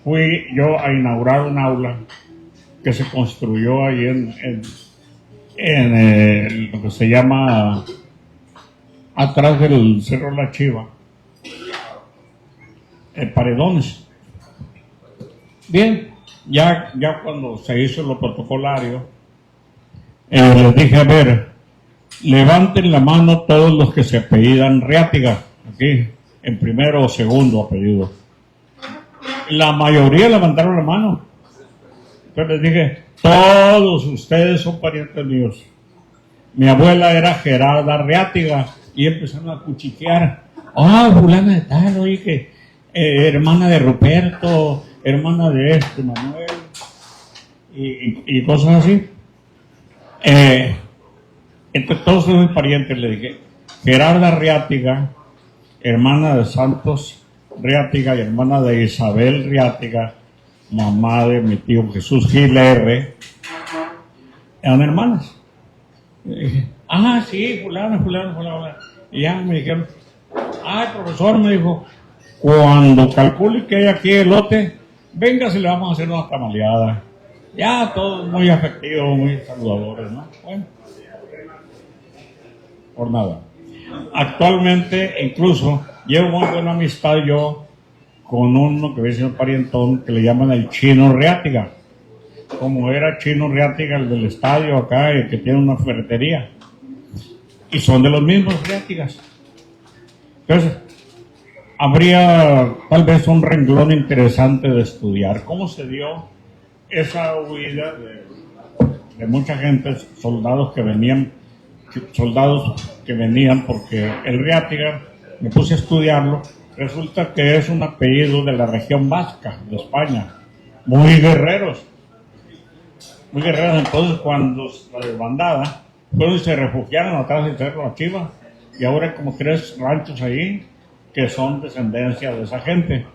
fui yo a inaugurar un aula que se construyó ahí en lo que se llama atrás del Cerro de la Chiva, Paredones. Bien, ya cuando se hizo lo protocolario, les dije, a ver, levanten la mano todos los que se apellidan Reátiga, aquí, en primero o segundo apellido. La mayoría levantaron la mano. Entonces les dije, todos ustedes son parientes míos. Mi abuela era Gerarda Reátiga, y empezaron a cuchichear. Fulana de tal, oye, que hermana de Ruperto, hermana de Manuel, y cosas así. Entonces todos son mis parientes, le dije. Gerarda Reátiga, hermana de Santos Reátiga y hermana de Isabel Reátiga, mamá de mi tío Jesús Gil R., eran hermanas. Y dije, sí, fulana. Y ya me dijeron, el profesor me dijo, cuando calcule que hay aquí elote, venga si le vamos a hacer una tamaleada. Ya todos muy afectivos, muy saludadores, ¿no? Bueno, por nada. Actualmente, incluso, llevo muy buena amistad yo con uno que viene siendo parientón que le llaman el Chino Reátiga. Como era Chino Reátiga, el del estadio acá, el que tiene una ferretería. Y son de los mismos Reátigas. Entonces, habría tal vez un renglón interesante de estudiar. ¿Cómo se dio esa huida de mucha gente, soldados que venían porque el Reátiga, me puse a estudiarlo, resulta que es un apellido de la región vasca de España, muy guerreros. Entonces cuando la desbandada fueron y se refugiaron atrás del Cerro La Chiva, y ahora hay como 3 ranchos ahí que son descendencia de esa gente.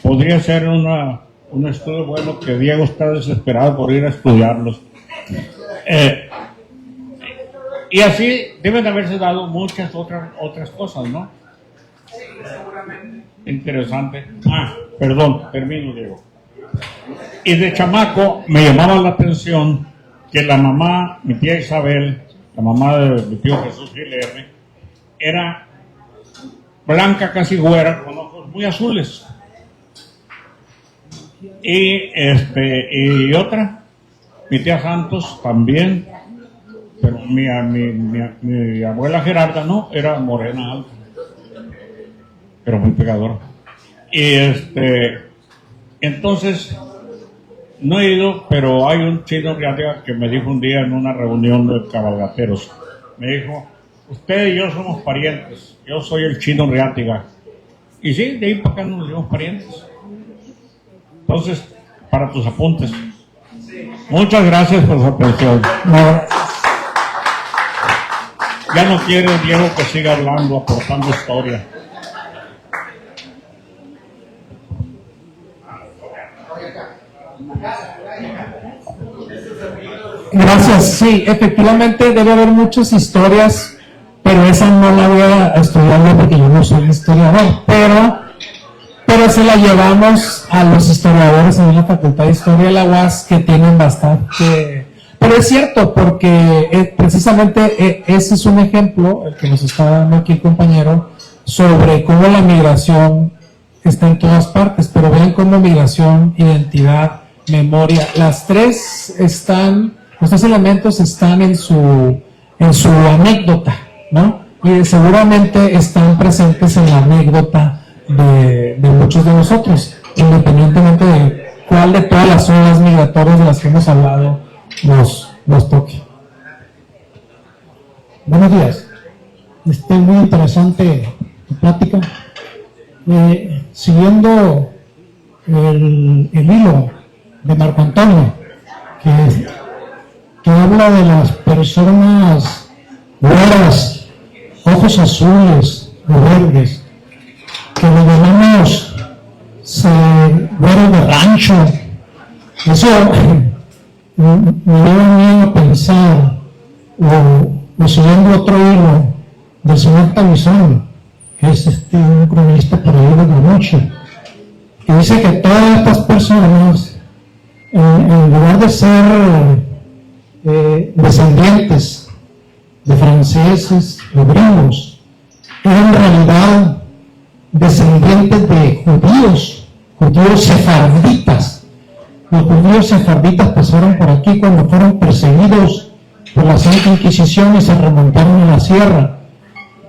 Podría ser un estudio bueno, que Diego está desesperado por ir a estudiarlos. Y así deben de haberse dado muchas otras cosas, ¿no? Interesante. Perdón, termino, Diego. Y de chamaco me llamaba la atención que la mamá, mi tía Isabel, la mamá de mi tío Jesús Gilerme, era blanca, casi güera, con ojos muy azules. Y otra, mi tía Santos también, pero mi abuela Gerarda no, era morena alta, pero muy pegadora. Y entonces, no he ido, pero hay un Chino Reátiga que me dijo un día en una reunión de cabalgateros, me dijo, usted y yo somos parientes, yo soy el Chino Reátiga. Y sí, de ahí para acá nos dimos parientes. Entonces, para tus apuntes. Muchas gracias por su atención. Ya no quiere Diego que siga hablando, aportando historia. Gracias, sí, efectivamente debe haber muchas historias, pero esa no la voy a estudiar porque yo no soy historiador, pero se la llevamos a los historiadores en la Facultad de Historia de la UAS, que tienen bastante. Pero es cierto, porque precisamente ese es un ejemplo, el que nos está dando aquí el compañero, sobre cómo la migración está en todas partes, pero ven cómo migración, identidad, memoria, las tres están, los 3 elementos están en su anécdota, ¿no? Y seguramente están presentes en la anécdota de muchos de nosotros, independientemente de cuál de todas las olas migratorias de las que hemos hablado nos toque. Buenos días. Muy interesante tu plática. Siguiendo el hilo de Marco Antonio, que habla de las personas güeras, ojos azules o verdes, que le llamamos güeros de rancho. Eso me lleva a mí a pensar, o siguiendo otro hilo del señor Tabizón, que es un cronista por ahí de la noche, que dice que todas estas personas, en lugar de ser descendientes de franceses, de gringos, eran en realidad descendientes de judíos sefarditas. Los judíos sefarditas pasaron por aquí cuando fueron perseguidos por la Santa Inquisición y se remontaron a la sierra.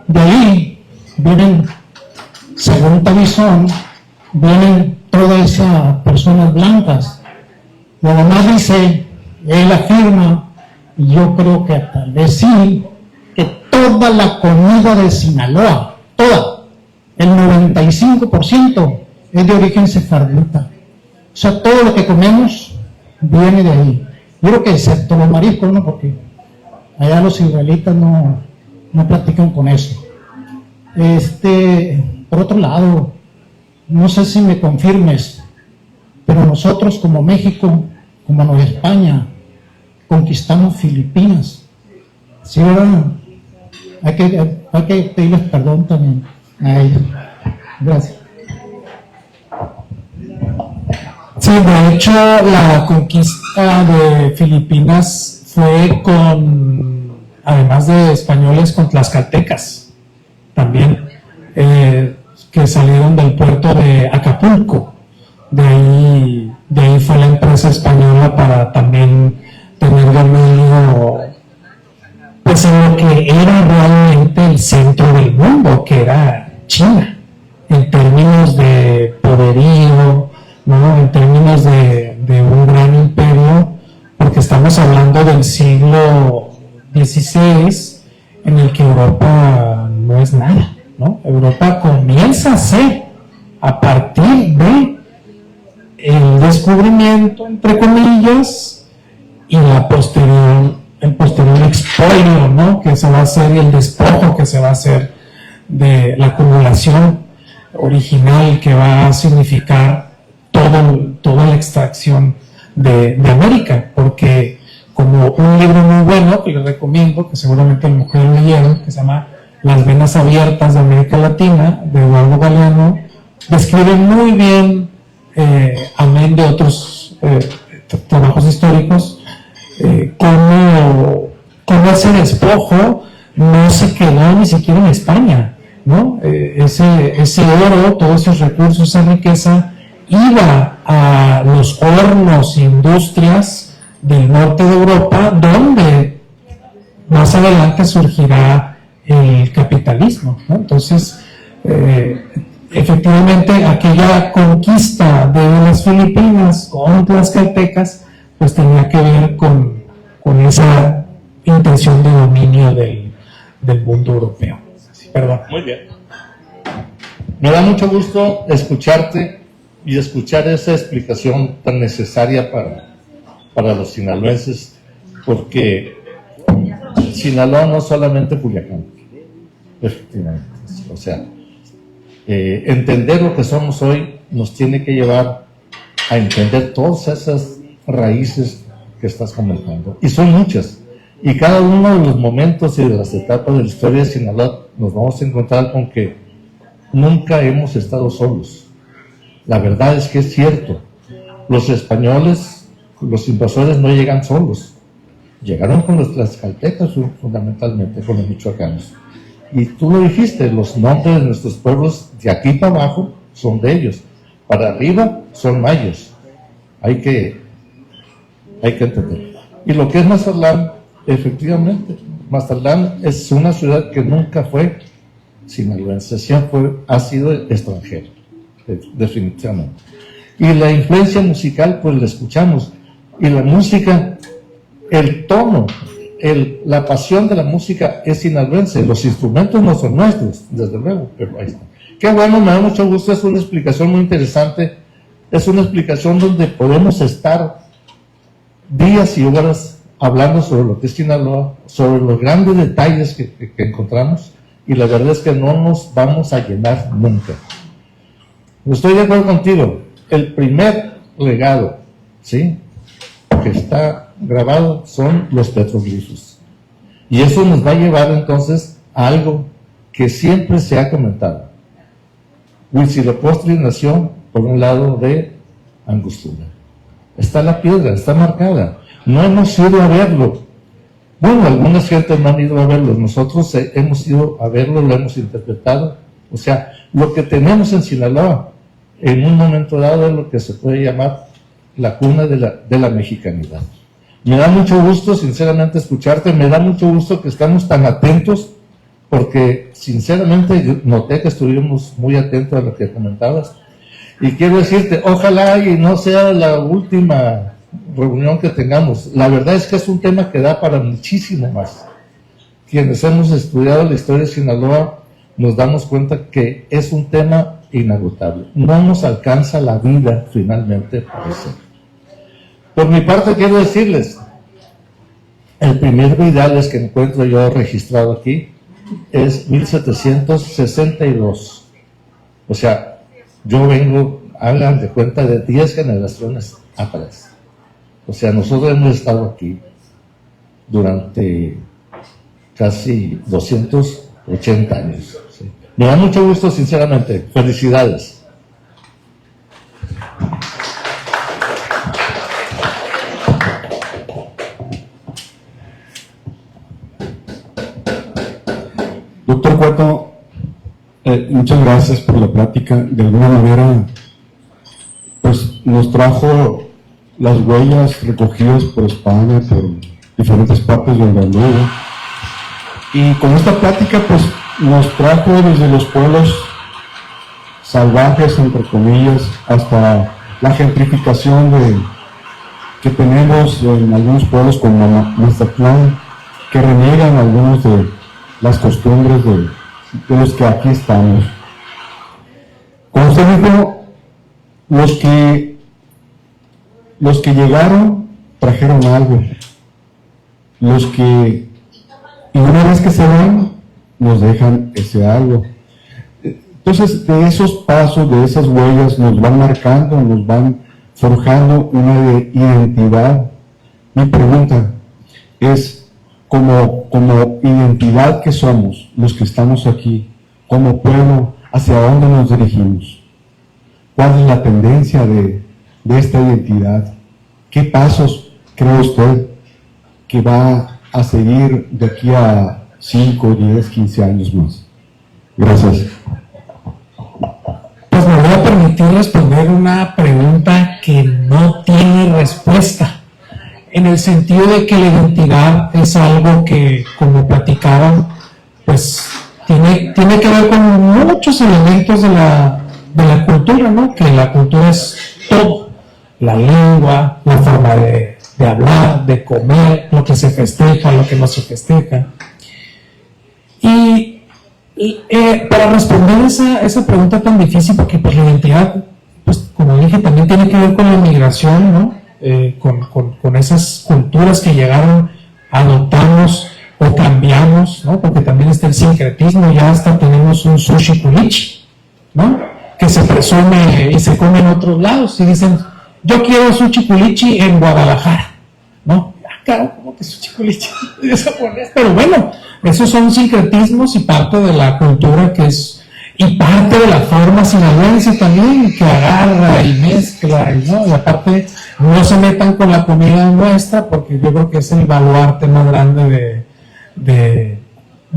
De ahí vienen, según Tabizón, vienen todas esas personas blancas. Y además dice, él afirma, y yo creo que tal vez sí, que toda la comida de Sinaloa, toda, el 95% es de origen sefardita. O sea, todo lo que comemos viene de ahí. Yo creo que excepto los mariscos, ¿no? Porque allá los israelitas no platican con eso. Por otro lado, no sé si me confirmes, pero nosotros como México, como Nueva España, conquistamos Filipinas. ¿Sí, verdad? hay que pedirles perdón también a ellos. Gracias. Sí, de hecho, la conquista de Filipinas fue además de españoles, con tlaxcaltecas también, que salieron del puerto de Acapulco. De ahí fue la empresa española para también tener dominio, pues, en lo que era realmente el centro del mundo, que era China, en términos de poderío, ¿no? En términos de un gran imperio, porque estamos hablando del siglo XVI, en el que Europa no es nada, ¿no? Europa comienza a ser, a partir de el descubrimiento, entre comillas, y el posterior expolio, ¿no? Que se va a hacer, y el despojo que se va a hacer de la acumulación original, que va a significar toda la extracción de América, porque como un libro muy bueno que les recomiendo, que seguramente las mujeres leyeron, que se llama Las venas abiertas de América Latina, de Eduardo Galeano, describe muy bien, amén de otros trabajos históricos, cómo ese despojo no se quedó ni siquiera en España, ¿no? Ese oro, todos esos recursos, esa riqueza, iba a los hornos e industrias del norte de Europa, donde más adelante surgirá el capitalismo, ¿no? Entonces, efectivamente, aquella conquista de las Filipinas con tlaxcaltecas, pues tenía que ver con esa intención de dominio del mundo europeo. Perdón. Muy bien. Me da mucho gusto escucharte y escuchar esa explicación tan necesaria para los sinaloenses, porque Sinaloa no es solamente Culiacán, efectivamente. O sea, entender lo que somos hoy nos tiene que llevar a entender todas esas raíces que estás comentando, y son muchas, y cada uno de los momentos y de las etapas de la historia de Sinaloa nos vamos a encontrar con que nunca hemos estado solos. La verdad es que es cierto, los españoles, los invasores no llegan solos, llegaron con los tlaxcaltecas fundamentalmente, con los michoacanos. Y tú lo dijiste, los nombres de nuestros pueblos de aquí para abajo son de ellos, para arriba son mayos. Hay que entender. Y lo que es Mazatlán, efectivamente, Mazatlán es una ciudad que nunca fue sinaloense, siempre ha sido extranjera, definitivamente. Y la influencia musical, pues la escuchamos. Y la música, el tono, la pasión de la música es sinaloense. Los instrumentos no son nuestros, desde luego, pero ahí está. Qué bueno, me da mucho gusto, es una explicación muy interesante. Es una explicación donde podemos estar días y horas hablando sobre lo que es Sinaloa, sobre los grandes detalles que encontramos, y la verdad es que no nos vamos a llenar nunca. Estoy de acuerdo contigo. El primer legado, ¿sí?, que está grabado son los petroglifos. Y eso nos va a llevar entonces a algo que siempre se ha comentado. Huitzilopochtli nació por un lado de Angostura. Está la piedra, está marcada. No hemos ido a verlo. Bueno, algunas gentes no han ido a verlo. Nosotros hemos ido a verlo, lo hemos interpretado. O sea, lo que tenemos en Sinaloa, en un momento dado, es lo que se puede llamar la cuna de la mexicanidad. Me da mucho gusto, sinceramente, escucharte. Me da mucho gusto que estamos tan atentos, porque, sinceramente, yo noté que estuvimos muy atentos a lo que comentabas. Y quiero decirte, ojalá y no sea la última reunión que tengamos. La verdad es que es un tema que da para muchísimo más. Quienes hemos estudiado la historia de Sinaloa nos damos cuenta que es un tema inagotable. No nos alcanza la vida finalmente para eso. Por mi parte quiero decirles, el primer Vidales que encuentro yo registrado aquí es 1762. O sea, yo vengo, hagan de cuenta, de 10 generaciones atrás. O sea, nosotros hemos estado aquí durante casi 280 años. ¿Sí? Me da mucho gusto, sinceramente. Felicidades. Doctor Cueto, muchas gracias por la plática. De alguna manera, pues nos trajo las huellas recogidas por España, por diferentes partes del mundo. Y con esta plática, pues nos trajo desde los pueblos salvajes, entre comillas, hasta la gentrificación que tenemos en algunos pueblos como Mazatlán, que reniegan algunos de las costumbres de los que aquí estamos. Como usted dijo, los que llegaron trajeron algo. Y una vez que se van, nos dejan ese algo. Entonces, de esos pasos, de esas huellas, nos van marcando, nos van forjando una identidad. Mi pregunta es, como identidad que somos, los que estamos aquí, como pueblo, ¿hacia dónde nos dirigimos? ¿Cuál es la tendencia de esta identidad? ¿Qué pasos cree usted que va a seguir de aquí a 5, 10, 15 años más? Gracias. Pues me voy a permitir responder una pregunta que no tiene respuesta, en el sentido de que la identidad es algo que, como platicaban, pues tiene que ver con muchos elementos de la cultura, ¿no? Que la cultura es todo: la lengua, la forma de hablar, de comer, lo que se festeja, lo que no se festeja. Y para responder esa pregunta tan difícil, porque pues la identidad, pues como dije, también tiene que ver con la migración, ¿no? Con esas culturas que llegaron, adoptamos o cambiamos, ¿no? Porque también está el sincretismo, ya hasta tenemos un sushi culichi, ¿no? Que se presume y se come en otros lados, y dicen, yo quiero sushi culichi en Guadalajara, ¿no? Claro, ¿cómo que sushi culichi? Es japonés, pero bueno, esos son sincretismos y parte de la cultura que es, y parte de la forma sinaloense también, que agarra y mezcla, ¿no? Y aparte, no se metan con la comida nuestra, porque yo creo que es el baluarte más grande de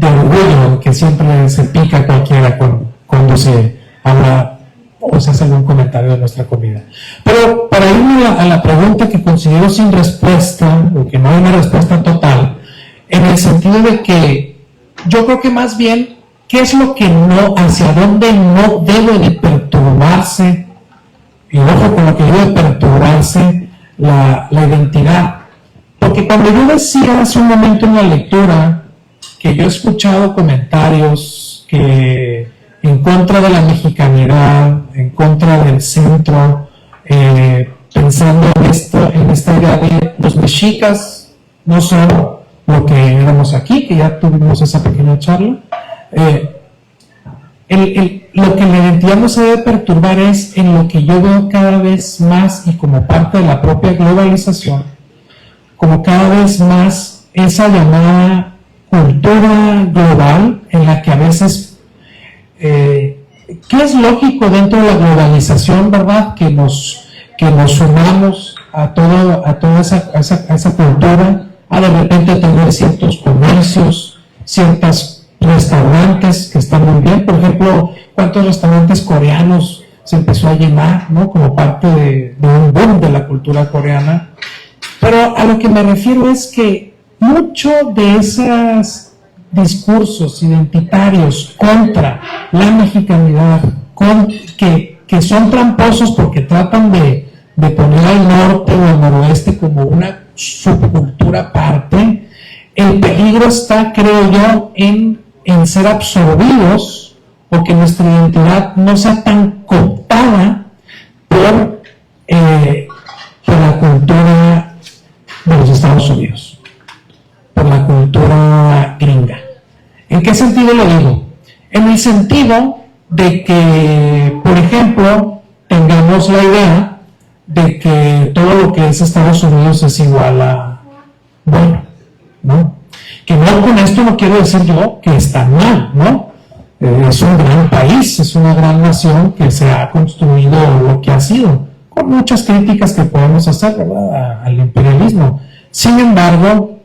orgullo, que siempre se pica cualquiera cuando se habla o se hace algún comentario de nuestra comida. Pero para irme a la pregunta que considero sin respuesta, o que no hay una respuesta total, en el sentido de que yo creo que más bien, ¿qué es lo que no, hacia dónde no debe de perturbarse? Y ojo con lo que debe perturbarse la identidad. Porque cuando yo decía hace un momento en la lectura que yo he escuchado comentarios que en contra de la mexicanidad, en contra del centro, pensando en esta idea de los mexicas no son lo que éramos aquí, que ya tuvimos esa pequeña charla. Lo que la identidad no se debe perturbar es en lo que yo veo cada vez más, y como parte de la propia globalización, como cada vez más esa llamada cultura global, en la que a veces, que es lógico dentro de la globalización, ¿verdad? Que nos sumamos a toda esa cultura, a de repente tener ciertos comercios, ciertos restaurantes que están muy bien. Por ejemplo, ¿cuántos restaurantes coreanos se empezó a llenar, ¿no? Como parte de un boom de la cultura coreana. Pero a lo que me refiero es que mucho de esos discursos identitarios contra la mexicanidad, que son tramposos porque tratan de poner al norte o al noroeste como una subcultura aparte, el peligro está, creo yo, en ser absorbidos, o que nuestra identidad no sea tan cooptada por la cultura de los Estados Unidos, por la cultura gringa. ¿En qué sentido lo digo? En el sentido de que, por ejemplo, tengamos la idea de que todo lo que es Estados Unidos es igual a bueno, ¿no? Que no, con esto no quiero decir yo que está mal, ¿no? Es un gran país, es una gran nación que se ha construido lo que ha sido, con muchas críticas que podemos hacer, ¿verdad?, al imperialismo. Sin embargo,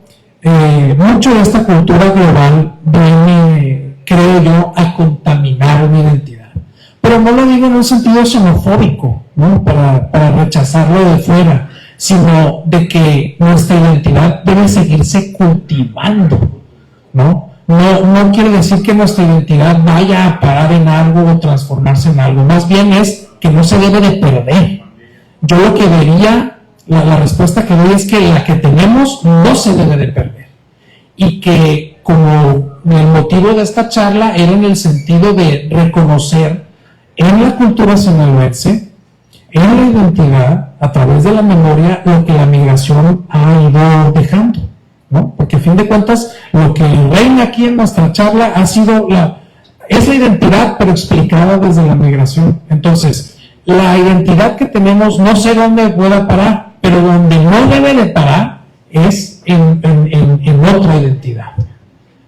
mucho de esta cultura global viene, creo yo, a contaminar mi identidad. Pero no lo digo en un sentido xenofóbico, ¿no?, para rechazarlo de fuera, sino de que nuestra identidad debe seguirse cultivando, ¿no? No quiere decir que nuestra identidad vaya a parar en algo o transformarse en algo, más bien es que no se debe de perder. Yo lo que vería, la respuesta que doy es que la que tenemos no se debe de perder. Y que como el motivo de esta charla era en el sentido de reconocer en la cultura sinaloense, en la identidad, a través de la memoria, lo que la migración ha ido dejando, ¿no? Porque a fin de cuentas, lo que reina aquí en nuestra charla ha sido es la identidad, pero explicada desde la migración. Entonces, la identidad que tenemos, no sé dónde pueda parar, pero donde no debe de parar es en otra identidad,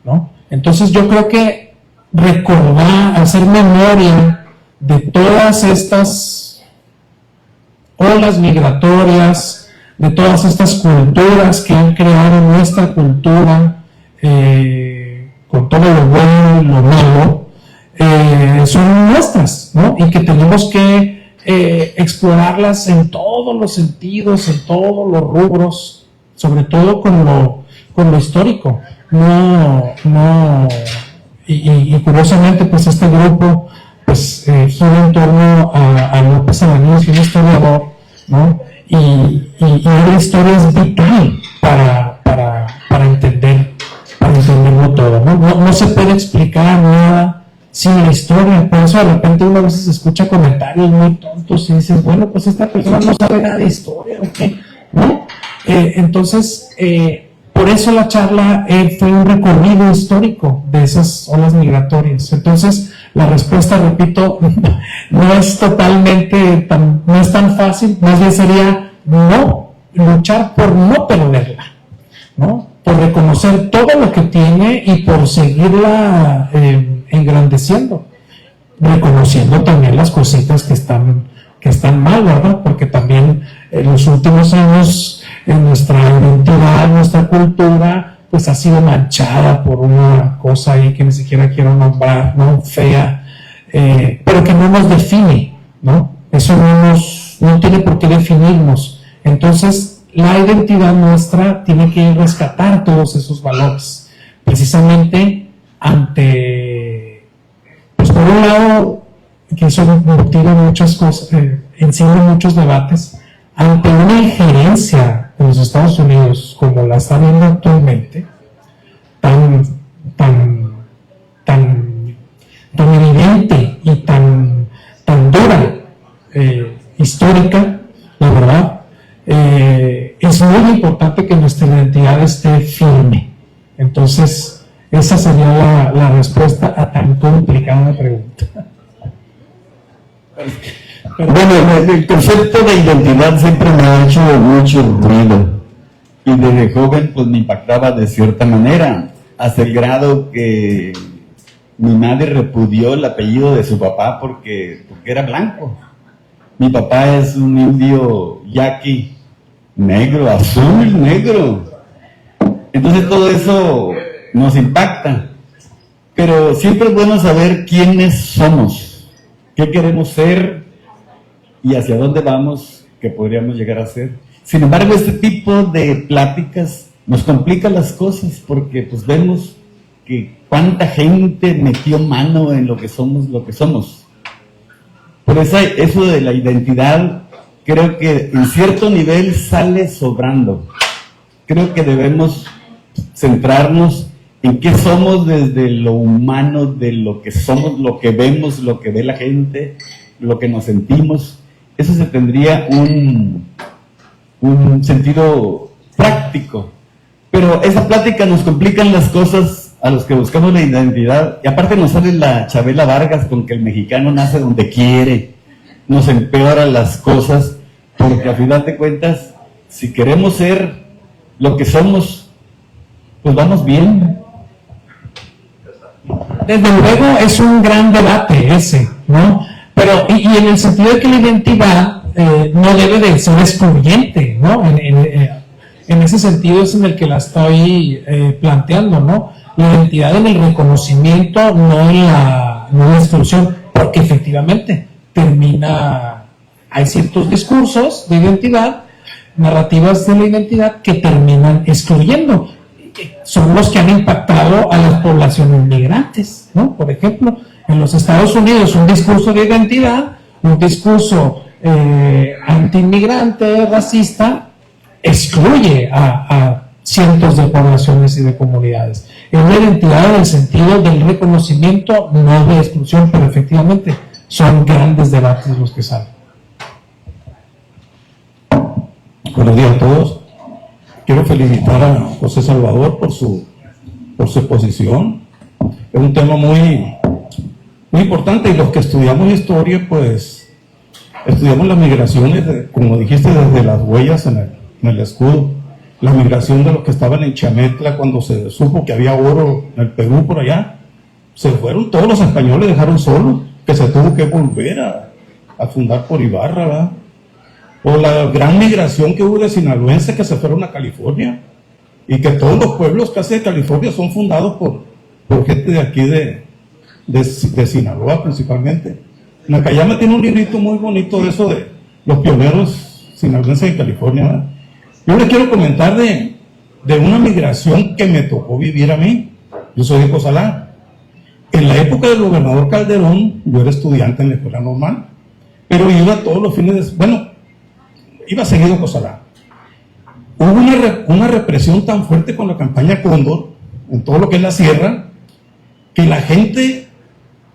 ¿no? Entonces, yo creo que recordar, hacer memoria de todas estas olas migratorias, de todas estas culturas que han creado nuestra cultura, con todo lo bueno y lo malo, son nuestras, ¿no? Y que tenemos que explorarlas en todos los sentidos, en todos los rubros, sobre todo con lo histórico. Y curiosamente, pues este grupo pues gira en torno a López Avanís, un historiador, ¿no? Y la historia es vital para entenderlo todo, ¿no? No se puede explicar nada sin la historia. Por eso de repente uno a veces escucha comentarios muy tontos y dices, bueno, pues esta persona no sabe nada de historia, ¿ok? ¿No? Entonces, por eso la charla fue un recorrido histórico de esas olas migratorias. Entonces, la respuesta, repito, no es totalmente no es tan fácil, más bien sería luchar por no perderla, ¿no? Por reconocer todo lo que tiene y por seguirla engrandeciendo, reconociendo también las cositas que están mal, ¿verdad? Porque también en los últimos años nuestra identidad, nuestra cultura, pues ha sido manchada por una cosa ahí que ni siquiera quiero nombrar, ¿no? Fea, pero que no nos define, ¿no? Eso no tiene por qué definirnos. Entonces, la identidad nuestra tiene que rescatar todos esos valores, precisamente ante, pues por un lado, que eso motiva muchas cosas, enciende muchos debates, ante una injerencia de los Estados Unidos como la está viendo actualmente, tan evidente y tan dura, histórica, la verdad, es muy importante que nuestra identidad esté firme. Entonces, esa sería la respuesta a tan complicada pregunta. Bueno, el concepto de identidad siempre me ha hecho mucho ruido y desde joven pues me impactaba de cierta manera, hasta el grado que mi madre repudió el apellido de su papá porque era blanco. Mi papá es un indio yaqui, negro, azul, negro. Entonces todo eso nos impacta, pero siempre es bueno saber quiénes somos, qué queremos ser y hacia dónde vamos, que podríamos llegar a ser. Sin embargo, este tipo de pláticas nos complica las cosas porque pues vemos que cuánta gente metió mano en lo que somos. Por eso de la identidad, creo que en cierto nivel sale sobrando. Creo que debemos centrarnos en qué somos desde lo humano, de lo que somos, lo que vemos, lo que ve la gente, lo que nos sentimos. Eso se tendría un sentido práctico. Pero esa plática nos complican las cosas a los que buscamos la identidad. Y aparte nos sale la Chabela Vargas con que el mexicano nace donde quiere. Nos empeora las cosas porque a final de cuentas, si queremos ser lo que somos, pues vamos bien. Desde luego es un gran debate ese, ¿no? Pero, y en el sentido de que la identidad no debe de ser excluyente, ¿no? En ese sentido es en el que la estoy planteando, ¿no? La identidad en el reconocimiento, no en la exclusión, porque efectivamente hay ciertos discursos de identidad, narrativas de la identidad que terminan excluyendo. Son los que han impactado a las poblaciones migrantes, ¿no? Por ejemplo, en los Estados Unidos un discurso de identidad, un discurso anti-inmigrante, racista, excluye a cientos de poblaciones y de comunidades. Es la identidad en el sentido del reconocimiento, no de exclusión, pero efectivamente son grandes debates los que salen. Buenos días a todos. Quiero felicitar a José Salvador por su exposición. Es un tema muy importante, y los que estudiamos historia, pues estudiamos las migraciones, como dijiste, desde las huellas en el escudo, la migración de los que estaban en Chametla cuando se supo que había oro en el Perú por allá. Se fueron todos los españoles, dejaron solos, que se tuvo que volver a fundar por Ibarra, ¿verdad? O la gran migración que hubo de sinaloenses que se fueron a California, y que todos los pueblos casi de California son fundados por gente de aquí de Sinaloa principalmente. Nakayama tiene un librito muy bonito de eso, de los pioneros sinaloenses de California, ¿verdad? Yo les quiero comentar de una migración que me tocó vivir a mí. Yo soy de Cozalá. En la época del gobernador Calderón, yo era estudiante en la escuela normal, pero iba todos los fines iba seguido a Cozalá. Hubo una represión tan fuerte con la campaña Cóndor, en todo lo que es la sierra, que la gente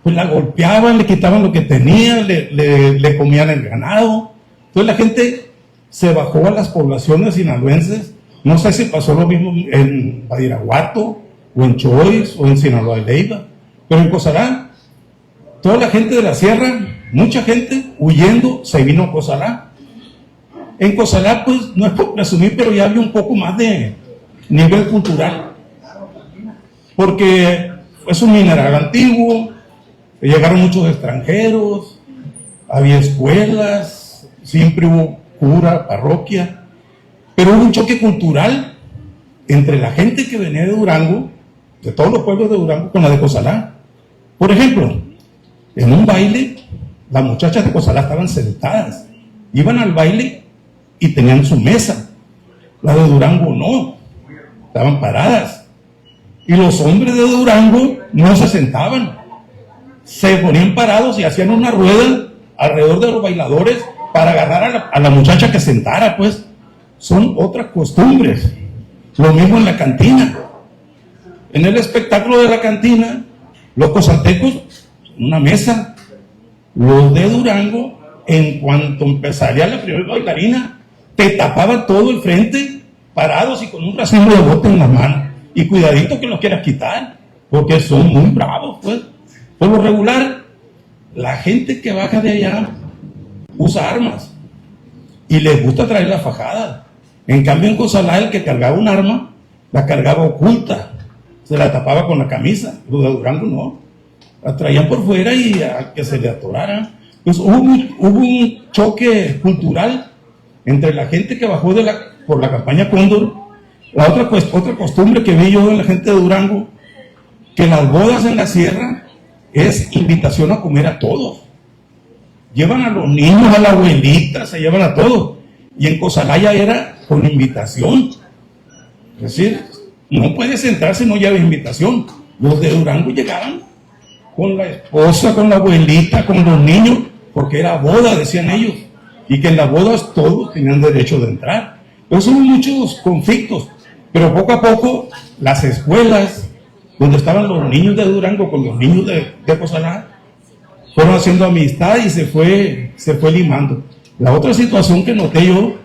pues la golpeaban, le quitaban lo que tenía, le comían el ganado. Entonces la gente se bajó a las poblaciones sinaloenses. No sé si pasó lo mismo en Badiraguato, o en Choix, o en Sinaloa de Leiva, pero en Cozalá, toda la gente de la sierra, mucha gente huyendo, se vino a Cozalá. En Cozalá, pues, no es por presumir, pero ya había un poco más de nivel cultural, porque es un mineral antiguo, llegaron muchos extranjeros, había escuelas, siempre hubo cura, parroquia, pero hubo un choque cultural entre la gente que venía de Durango, de todos los pueblos de Durango, con la de Cozalá. Por ejemplo, en un baile, las muchachas de Cozalá estaban sentadas, iban al baile y tenían su mesa. Las de Durango no, estaban paradas. Y los hombres de Durango no se sentaban, se ponían parados y hacían una rueda alrededor de los bailadores para agarrar a la muchacha que sentara, pues. Son otras costumbres. Lo mismo en la cantina. En el espectáculo de la cantina, los cozaltecos, una mesa. Los de Durango, en cuanto empezaría la primera bailarina, te tapaban todo el frente, parados y con un racimo de bote en la mano. Y cuidadito que los quieras quitar, porque son muy bravos, pues. Por lo regular, la gente que baja de allá usa armas y les gusta traer la fajada. En cambio, en Cozalá, el que cargaba un arma, la cargaba oculta, se la tapaba con la camisa. Los de Durango no, la traían por fuera y a que se le atorara. Pues hubo un choque cultural entre la gente que bajó por la campaña Cóndor. La otra costumbre que vi yo en la gente de Durango, que las bodas en la sierra es invitación a comer a todos. Llevan a los niños, a la abuelita, se llevan a todos. Y en Cozalá ya era con invitación. Es decir, no puedes entrar si no lleva invitación. Los de Durango llegaban con la esposa, con la abuelita, con los niños, porque era boda, decían ellos. Y que en las bodas todos tenían derecho de entrar. Entonces hubo muchos conflictos. Pero poco a poco, las escuelas donde estaban los niños de Durango con los niños de Cozalá fueron haciendo amistad y se fue limando. La otra situación que noté yo,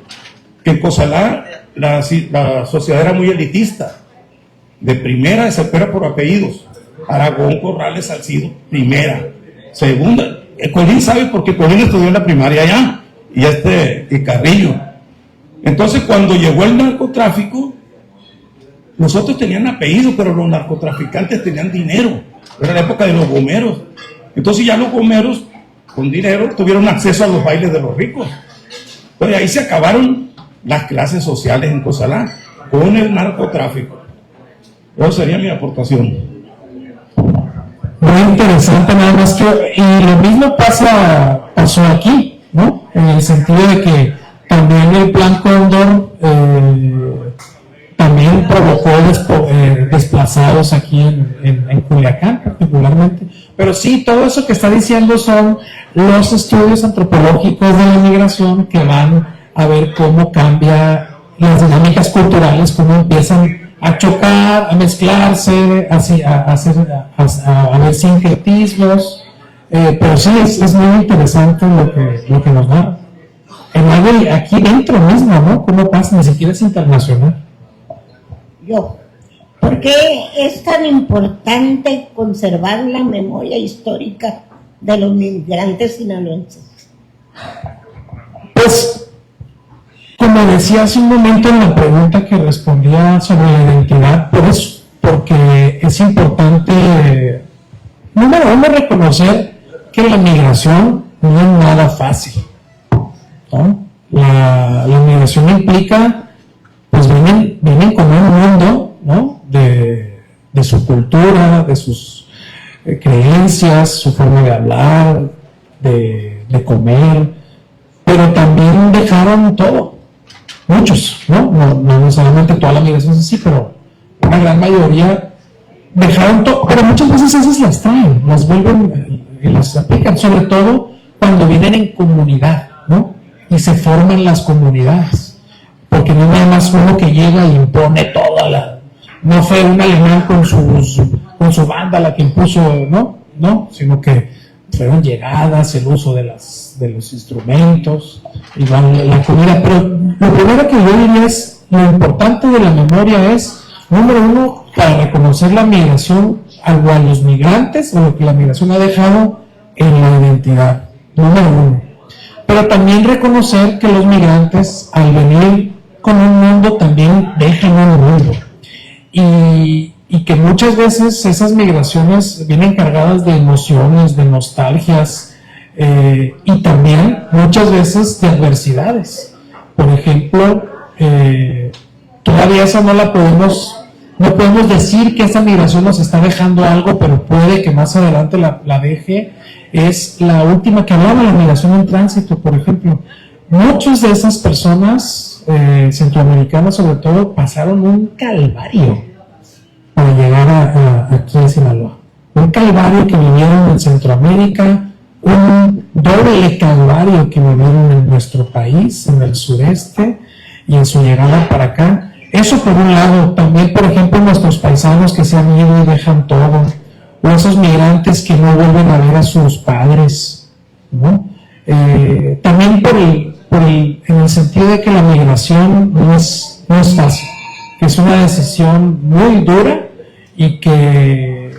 que en Cozalá la sociedad era muy elitista. De primera se espera por apellidos. Aragón, Corrales, Salcido, primera. Segunda, Colín sabe porque Colín estudió en la primaria allá, y Carrillo. Entonces, cuando llegó el narcotráfico, Los otros tenían apellido, pero los narcotraficantes tenían dinero. Era la época de los gomeros. Entonces ya los gomeros, con dinero, tuvieron acceso a los bailes de los ricos. Pues ahí se acabaron las clases sociales en Cozalá, con el narcotráfico. Esa sería mi aportación. Muy interesante, nada más que, y lo mismo pasó aquí, ¿no? En el sentido de que también el Plan Cóndor también provocó desplazados aquí en Culiacán particularmente. Pero sí, todo eso que está diciendo son los estudios antropológicos de la migración que van a ver cómo cambia las dinámicas culturales, cómo empiezan a chocar, a mezclarse, a ver sincretismos. Pero sí, es muy interesante lo que nos da. En algo aquí dentro mismo, ¿no? ¿Cómo pasa? Ni siquiera es internacional. ¿Por qué es tan importante conservar la memoria histórica de los migrantes sinaloenses? Pues, como decía hace un momento en la pregunta que respondía sobre la identidad, pues porque es importante, número uno, reconocer que la migración no es nada fácil, ¿no? La migración implica, pues vienen con un mundo, ¿no? de su cultura, de sus creencias, su forma de hablar, de comer, pero también dejaron todo. Muchos, ¿no? No necesariamente toda la migración es así, pero una gran mayoría dejaron todo, pero muchas veces esas las traen, las vuelven y las aplican, sobre todo cuando vienen en comunidad, ¿no? Y se forman las comunidades, porque no es nada más uno que llega y impone toda la... No fue un alemán con su banda la que impuso, ¿no? Sino que fueron llegadas, el uso de los instrumentos, igual la comida. Pero lo primero que yo diría es, lo importante de la memoria es, número uno, para reconocer la migración, a los migrantes, o lo que la migración ha dejado en la identidad, número uno. Pero también reconocer que los migrantes, al venir con un mundo, también dejan un mundo. Y que muchas veces esas migraciones vienen cargadas de emociones, de nostalgias, y también muchas veces de adversidades. Por ejemplo, todavía esa no podemos decir que esa migración nos está dejando algo, pero puede que más adelante la deje. Es la última que hablaba, la migración en tránsito, por ejemplo. Muchas de esas personas, centroamericanas sobre todo, pasaron un calvario para llegar aquí a Sinaloa. Un calvario que vivieron en Centroamérica, un doble calvario que vivieron en nuestro país, en el sureste, y en su llegada para acá. Eso por un lado. También, por ejemplo, nuestros paisanos que se han ido y dejan todo, o esos migrantes que no vuelven a ver a sus padres, ¿no? También en el sentido de que la migración no es fácil, que es una decisión muy dura y que,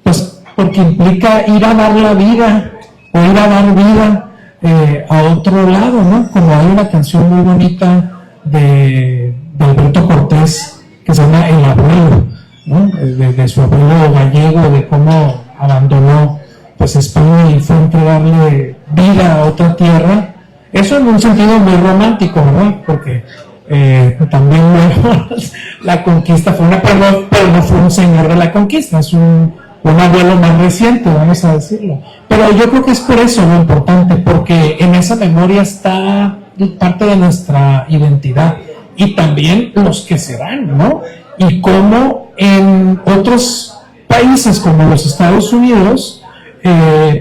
pues, porque implica ir a dar la vida o ir a dar vida a otro lado, ¿no? Como hay una canción muy bonita de Alberto Cortés que se llama El Abuelo, ¿no? De su abuelo gallego, de cómo abandonó pues España y fue a entregarle vida a otra tierra. Eso en un sentido muy romántico, ¿no? Porque también la conquista fue pero no fue un señor de la conquista, es un abuelo más reciente, vamos a decirlo. Pero yo creo que es por eso lo importante, porque en esa memoria está parte de nuestra identidad y también los que se van, ¿no? Y cómo en otros países como los Estados Unidos,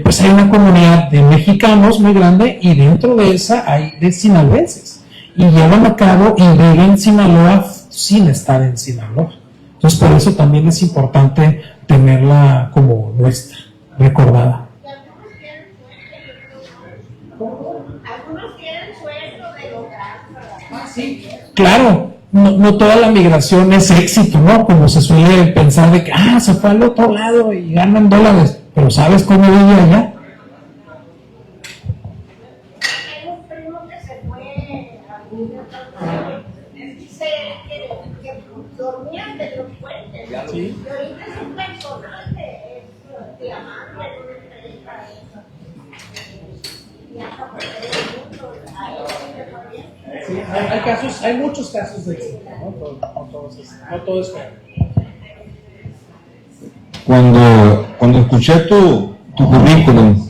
pues hay una comunidad de mexicanos muy grande y dentro de esa hay de sinaloenses y llevan a cabo y viven Sinaloa sin estar en Sinaloa. Entonces por eso también es importante tenerla como nuestra, recordada. Algunos quieren sueldo de lograr. Sí, claro. No toda la migración es éxito, ¿no? Como se suele pensar de que, se fue al otro lado y ganan dólares, pero ¿sabes cómo vive allá? Tengo un primo que se fue a dice que dormían de los puentes. Sí. Y ahorita es un personaje, es diamante, Sí, hay casos, hay muchos casos de éxito, no todo es feo. Cuando escuché tu currículum,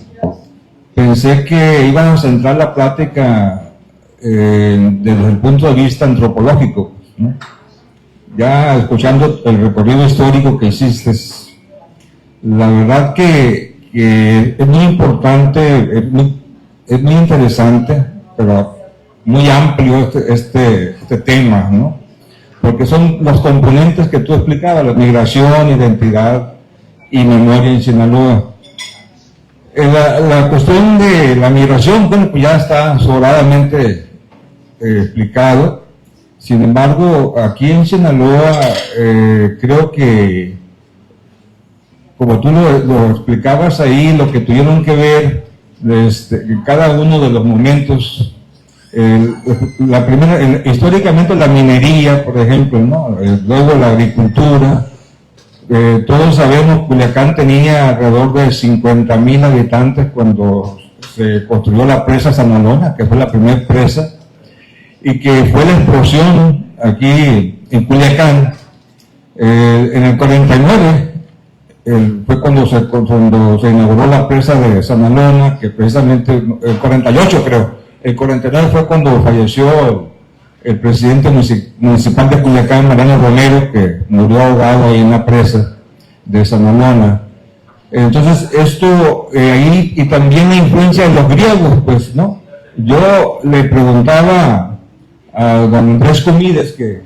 pensé que iban a centrar la plática desde el punto de vista antropológico, ¿no? Ya escuchando el recorrido histórico que hiciste, la verdad que es muy importante, es muy interesante, pero muy amplio este tema, ¿no? Porque son los componentes que tú explicabas, la migración, identidad y memoria en Sinaloa. La cuestión de la migración, bueno, pues ya está sobradamente explicado. Sin embargo, aquí en Sinaloa, creo que, como tú lo explicabas ahí, lo que tuvieron que ver cada uno de los momentos, históricamente la minería, por ejemplo, ¿no? Luego la agricultura. Todos sabemos, Culiacán tenía alrededor de 50,000 habitantes cuando se construyó la presa Sanalona, que fue la primera presa, y que fue la explosión aquí en Culiacán. En el 49 fue cuando se inauguró la presa de Sanalona, que precisamente, el 48 creo, el 49 fue cuando falleció el presidente municipal de Culiacán, Mariano Romero, que murió ahogado ahí en la presa de Sanalona. Entonces, esto ahí, y también la influencia de los griegos, pues, ¿no? Yo le preguntaba a don Andrés Comides, que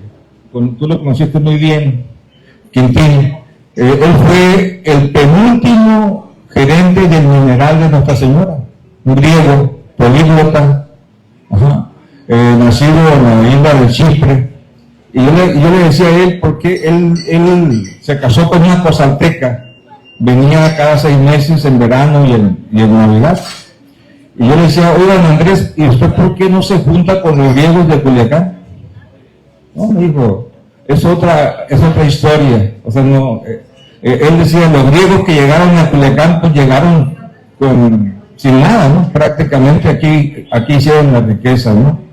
tú lo conociste muy bien, Quintín, él fue el penúltimo gerente del mineral de Nuestra Señora, un griego, políglota, nacido en la isla de Chipre, y yo le decía a él, porque él se casó con una cozalteca, venía cada 6 meses en verano y en Navidad, y yo le decía, oigan Andrés, ¿y usted por qué no se junta con los griegos de Culiacán? No, me dijo, es otra historia, o sea, no, él decía, los griegos que llegaron a Culiacán, pues llegaron sin nada, ¿no? Prácticamente aquí hicieron la riqueza, ¿no?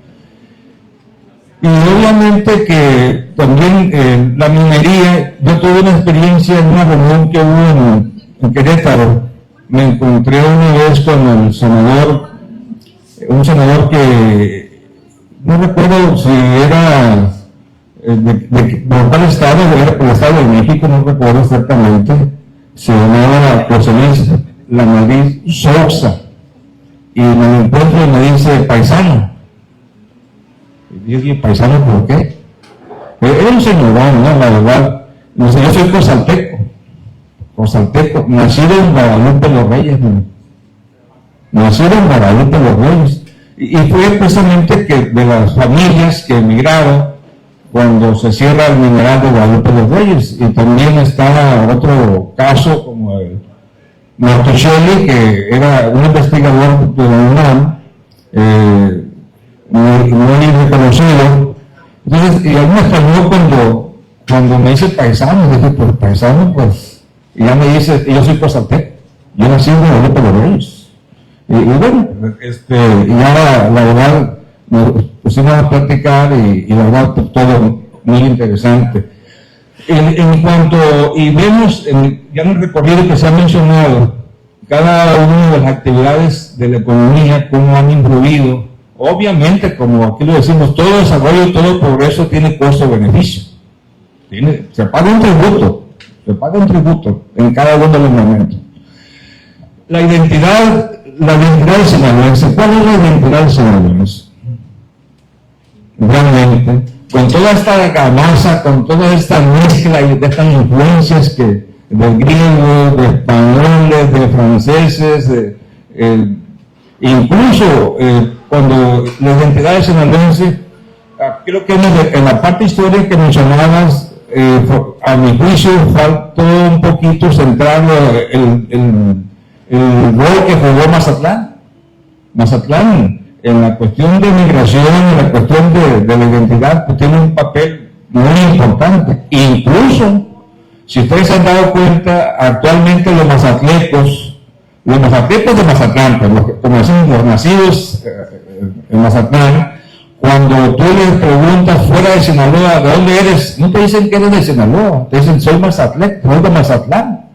Y obviamente que también la minería, yo tuve una experiencia en una reunión que hubo en Querétaro. Me encontré una vez con el senador, un senador que no recuerdo si era de cuál estado, era por el estado de México, no recuerdo exactamente, se llamaba José Luis Lamadrid Sousa, y me encuentro y me dice, paisano. Y yo dije, ¿paisano por qué? Era un señorón, ¿no? La verdad. No sé, yo soy cozalteco, nacido en Guadalupe los Reyes, ¿no? Nacido en Guadalupe los Reyes. Y fue precisamente que de las familias que emigraron cuando se cierra el mineral de Guadalupe los Reyes. Y también está otro caso como el Martuchelli, que era un investigador de la UNAM, muy reconocido. Entonces, y a mí me extrañó cuando me dice paisano, dije, pues paisano, pues, y ya me dice, yo soy cozalteco, yo nací en Guadalupe los Reyes. Y bueno, y ahora la verdad, nos pusimos a platicar y la verdad, pues, todo muy interesante. En cuanto, y vemos ya en el recorrido que se ha mencionado, cada una de las actividades de la economía, cómo han influido. Obviamente, como aquí lo decimos, todo desarrollo y todo progreso tiene costo-beneficio. Se paga un tributo en cada uno de los momentos. La identidad del sinaloense, ¿cuál es la identidad del sinaloense? Realmente, con toda esta gamaza, con toda esta mezcla y de estas influencias de griegos, de españoles, de franceses, incluso cuando la identidad del sinaloense, creo que en la parte histórica que mencionabas, a mi juicio faltó un poquito centrar el rol que jugó Mazatlán. Mazatlán en la cuestión de migración, en la cuestión de la identidad, pues tiene un papel muy importante. Incluso, si ustedes se han dado cuenta, actualmente los mazatlecos de Mazatlán, pues, como decimos, los nacidos en Mazatlán, cuando tú les preguntas fuera de Sinaloa, ¿de dónde eres? No te dicen que eres de Sinaloa, te dicen soy mazatleco, soy de Mazatlán.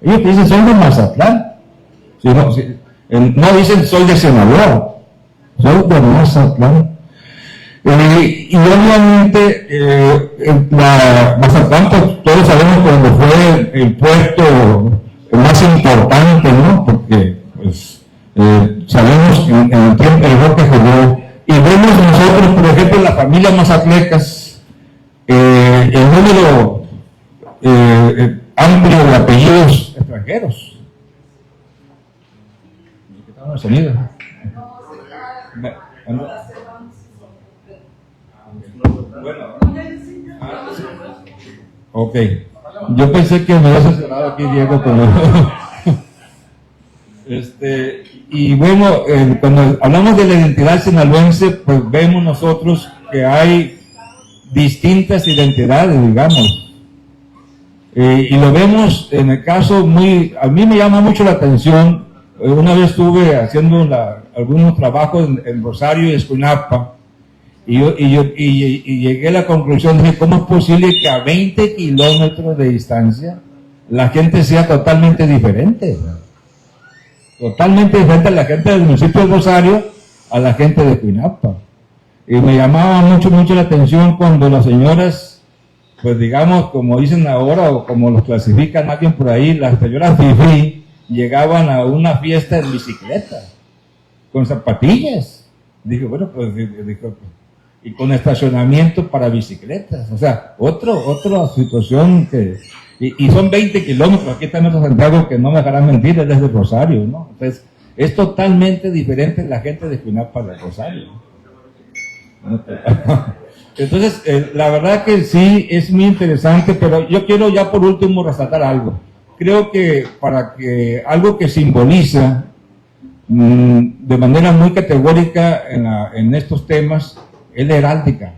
Ellos te dicen soy de Mazatlán. No dicen soy de Sinaloa, soy de Mazatlán. Y obviamente Mazatlán, pues, todos sabemos cuando fue el puerto más importante, ¿no? Porque pues sabemos en el tiempo el rol que jugó, y vemos nosotros, por ejemplo, en las familias mazatlecas, el número amplio de apellidos extranjeros. El sonido. Ok, yo pensé que me había asesorado aquí Diego y bueno, cuando hablamos de la identidad sinaloense, pues vemos nosotros que hay distintas identidades, digamos, y lo vemos en el caso a mí me llama mucho la atención. Una vez estuve haciendo algunos trabajos en Rosario y Escuinapa, y llegué a la conclusión de cómo es posible que a 20 kilómetros de distancia la gente sea totalmente diferente a la gente del municipio de Rosario a la gente de Escuinapa. Y me llamaba mucho la atención cuando las señoras, pues digamos, como dicen ahora, o como los clasifican alguien por ahí, las señoras fifí, llegaban a una fiesta en bicicleta, con zapatillas. Dije, bueno, pues, y con estacionamiento para bicicletas. O sea, otra situación que... Y son 20 kilómetros, aquí está Metro Santiago, que no me dejarán mentir, es desde Rosario, ¿no? Entonces, es totalmente diferente la gente de Escuinapa de Rosario. Entonces, la verdad que sí, es muy interesante, pero yo quiero ya por último resaltar algo. Creo que para que algo que simboliza de manera muy categórica en estos temas es la heráldica.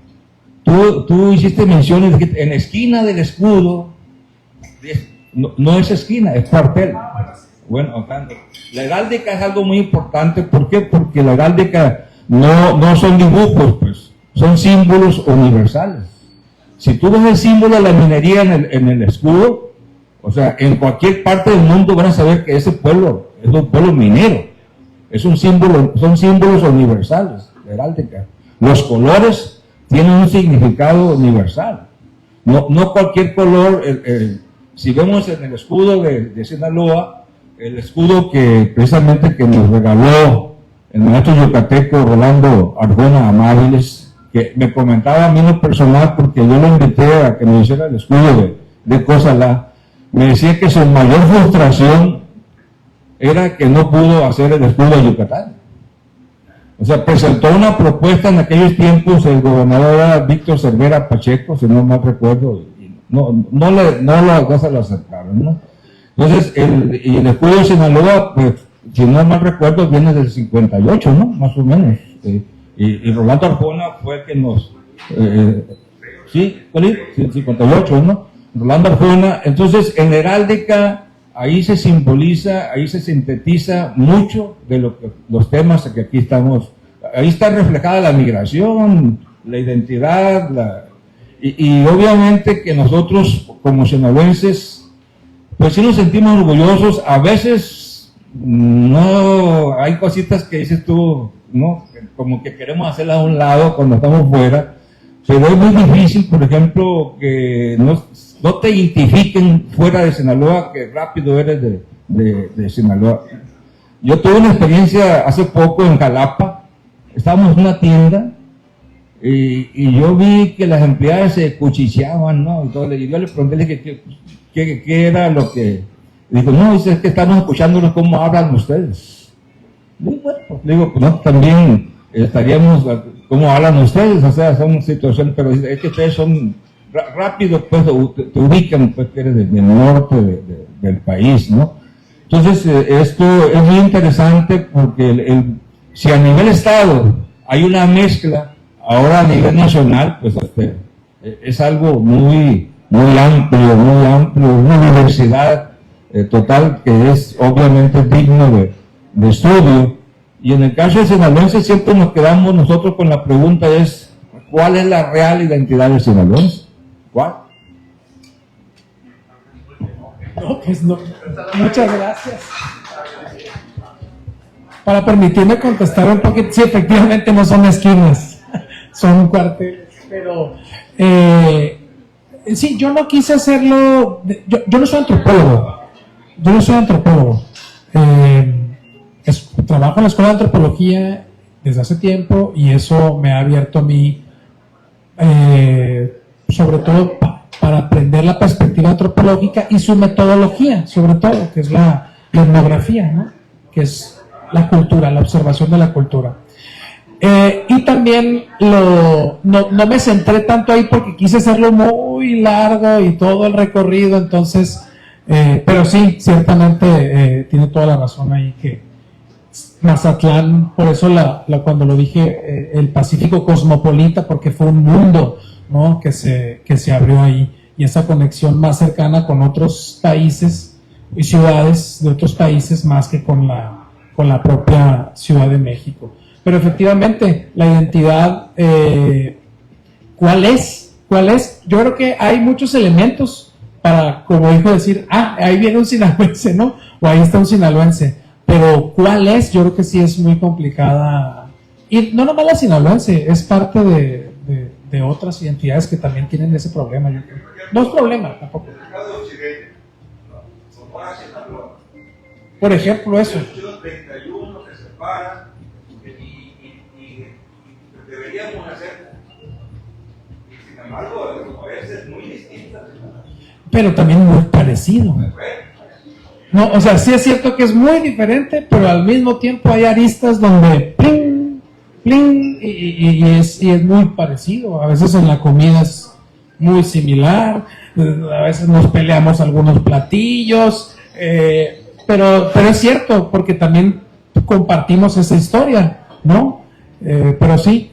Tú hiciste menciones de que en la esquina del escudo, no es esquina, es cuartel. Bueno, la heráldica es algo muy importante. ¿Por qué? Porque la heráldica no son dibujos, pues, son símbolos universales. Si tú ves el símbolo de la minería en el escudo, o sea, en cualquier parte del mundo van a saber que ese pueblo es un pueblo minero. Son símbolos universales, la heráldica. Los colores tienen un significado universal. No cualquier color. Si vemos en el escudo de Sinaloa, el escudo que precisamente que nos regaló el maestro yucateco Rolando Arjona Amáviles, que me comentaba a mí en lo personal, porque yo lo invité a que me hiciera el escudo de Cozalá, me decía que su mayor frustración era que no pudo hacer el escudo de Yucatán. O sea, presentó una propuesta en aquellos tiempos, el gobernador era Víctor Cervera Pacheco, si no mal recuerdo, no se lo aceptaron, ¿no? Entonces, el escudo de Sinaloa, pues, si no mal recuerdo, viene del 58, ¿no? Más o menos. Y Rolando Arjona fue el que nos... sí, 58, ¿no? Rolando Arjona. Entonces, en la heráldica, ahí se simboliza, ahí se sintetiza mucho de los temas que aquí estamos. Ahí está reflejada la migración, la identidad, y obviamente que nosotros, como sinaloenses, pues sí nos sentimos orgullosos. A veces, no, hay cositas que dices tú, ¿no? Como que queremos hacerlas a un lado cuando estamos fuera, pero es muy difícil, por ejemplo, que no te identifiquen fuera de Sinaloa, que rápido eres de Sinaloa. Yo tuve una experiencia hace poco en Jalapa. Estábamos en una tienda y yo vi que las empleadas se cuchicheaban, ¿no? Y yo le pregunté qué era lo que... Dijo, no, es que estamos escuchándolos cómo hablan ustedes. Digo, bueno, pues, pues no, también estaríamos... ¿Cómo hablan ustedes? O sea, son situaciones, pero es que ustedes son rápidos, pues te ubican, pues que eres del norte del país, ¿no? Entonces, esto es muy interesante porque si a nivel estado hay una mezcla, ahora a nivel nacional, pues es algo muy amplio, una diversidad total que es obviamente digno de estudio. Y en el caso de sinaloense siempre nos quedamos nosotros con la pregunta es, ¿cuál es la real identidad del sinaloense? ¿Cuál? No, pues no. Muchas gracias. Para permitirme contestar un poquito, sí, efectivamente no son esquinas, son cuarteles, pero sí, yo no quise hacerlo, yo no soy antropólogo, trabajo en la Escuela de Antropología desde hace tiempo y eso me ha abierto a mí, sobre todo para aprender la perspectiva antropológica y su metodología, sobre todo, que es la etnografía, ¿no? Que es la cultura, la observación de la cultura. Y también no me centré tanto ahí porque quise hacerlo muy largo y todo el recorrido, entonces, pero sí, ciertamente tiene toda la razón ahí que Mazatlán, por eso cuando lo dije, el Pacífico cosmopolita, porque fue un mundo, ¿no? que se abrió ahí, y esa conexión más cercana con otros países y ciudades de otros países más que con la propia Ciudad de México. Pero efectivamente, la identidad, ¿cuál es? Yo creo que hay muchos elementos para, como dijo, decir, ahí viene un sinaloense, ¿no? O ahí está un sinaloense. Pero ¿cuál es? Yo creo que sí es muy complicada. Y no nomás la sinaloense, es parte de otras identidades que también tienen ese problema, yo creo. No es problema tampoco. Por ejemplo, eso. Deberíamos hacer, y sin embargo, es muy distinta. Pero también muy parecido. No, o sea, sí es cierto que es muy diferente, pero al mismo tiempo hay aristas donde pling, pling, y es muy parecido. A veces en la comida es muy similar, a veces nos peleamos algunos platillos, pero es cierto, porque también compartimos esa historia, ¿no? Pero sí,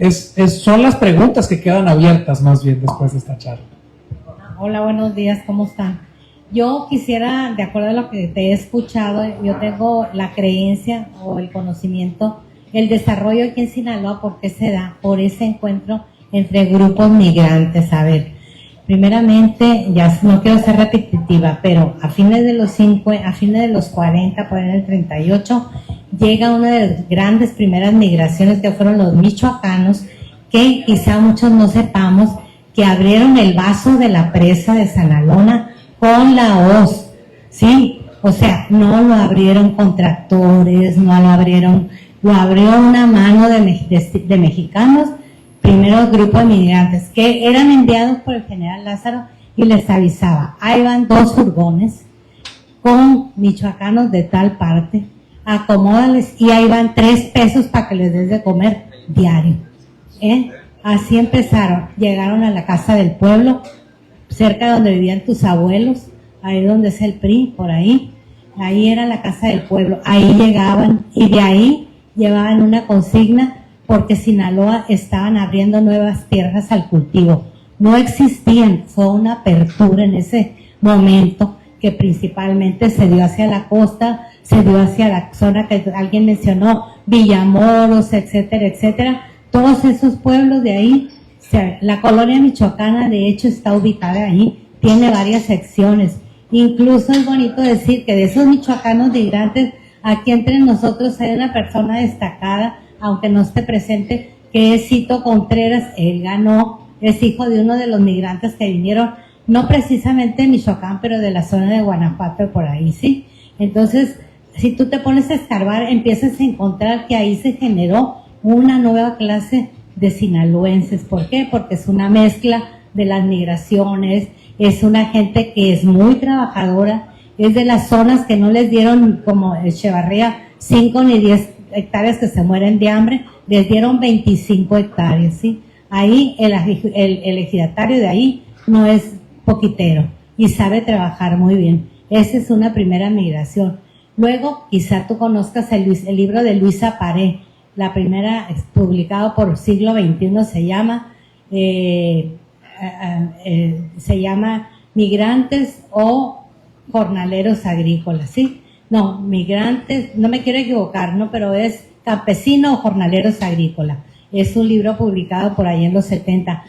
son las preguntas que quedan abiertas más bien después de esta charla. Hola, buenos días, ¿cómo están? Yo quisiera, de acuerdo a lo que te he escuchado, yo tengo la creencia o el conocimiento, el desarrollo aquí en Sinaloa, ¿por qué se da? Por ese encuentro entre grupos migrantes. A ver, primeramente, ya no quiero ser repetitiva, pero a fines de los 40, por ahí en el 38, llega una de las grandes primeras migraciones que fueron los michoacanos, que quizá muchos no sepamos, que abrieron el vaso de la presa de Sanalona con la hoz, ¿sí? O sea, no lo abrieron con tractores, no lo abrieron, lo abrió una mano de mexicanos, primeros grupos de migrantes, que eran enviados por el general Lázaro y les avisaba, ahí van 2 furgones con michoacanos de tal parte, acomódales, y ahí van 3 pesos para que les des de comer diario. Así empezaron, llegaron a la casa del pueblo, cerca de donde vivían tus abuelos, ahí donde es el PRI, por ahí era la casa del pueblo, ahí llegaban, y de ahí llevaban una consigna, porque Sinaloa estaban abriendo nuevas tierras al cultivo, no existían, fue una apertura en ese momento, que principalmente se dio hacia la costa, se dio hacia la zona que alguien mencionó, Villamoros, etcétera, etcétera, todos esos pueblos de ahí. La colonia michoacana, de hecho, está ubicada ahí, tiene varias secciones. Incluso es bonito decir que de esos michoacanos migrantes, aquí entre nosotros hay una persona destacada, aunque no esté presente, que es Cito Contreras. Él ganó, es hijo de uno de los migrantes que vinieron, no precisamente de Michoacán, pero de la zona de Guanajuato, por ahí, ¿sí? Entonces, si tú te pones a escarbar, empiezas a encontrar que ahí se generó una nueva clase de sinaloenses. ¿Por qué? Porque es una mezcla de las migraciones, es una gente que es muy trabajadora, es de las zonas que no les dieron, como Echevarría, 5 ni 10 hectáreas que se mueren de hambre, les dieron 25 hectáreas, ¿sí? Ahí el ejidatario de ahí no es poquitero y sabe trabajar muy bien. Esa es una primera migración. Luego, quizá tú conozcas el libro de Luisa Paré, La primera es publicado por Siglo XXI, se llama Migrantes o Jornaleros Agrícolas, ¿sí? No, migrantes, no me quiero equivocar, ¿no? Pero es Campesino o Jornaleros Agrícolas. Es un libro publicado por ahí en los 70.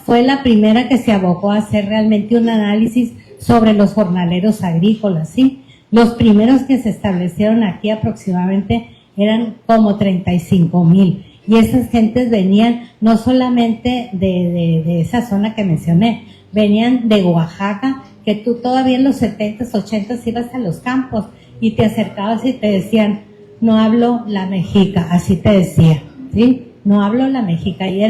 Fue la primera que se abocó a hacer realmente un análisis sobre los jornaleros agrícolas, ¿sí? Los primeros que se establecieron aquí aproximadamente eran como 35,000. Y esas gentes venían no solamente de esa zona que mencioné, venían de Oaxaca, que tú todavía en los 70s, 80s ibas a los campos y te acercabas y te decían, no hablo la mexica, así te decía, ¿sí? No hablo la mexica. Y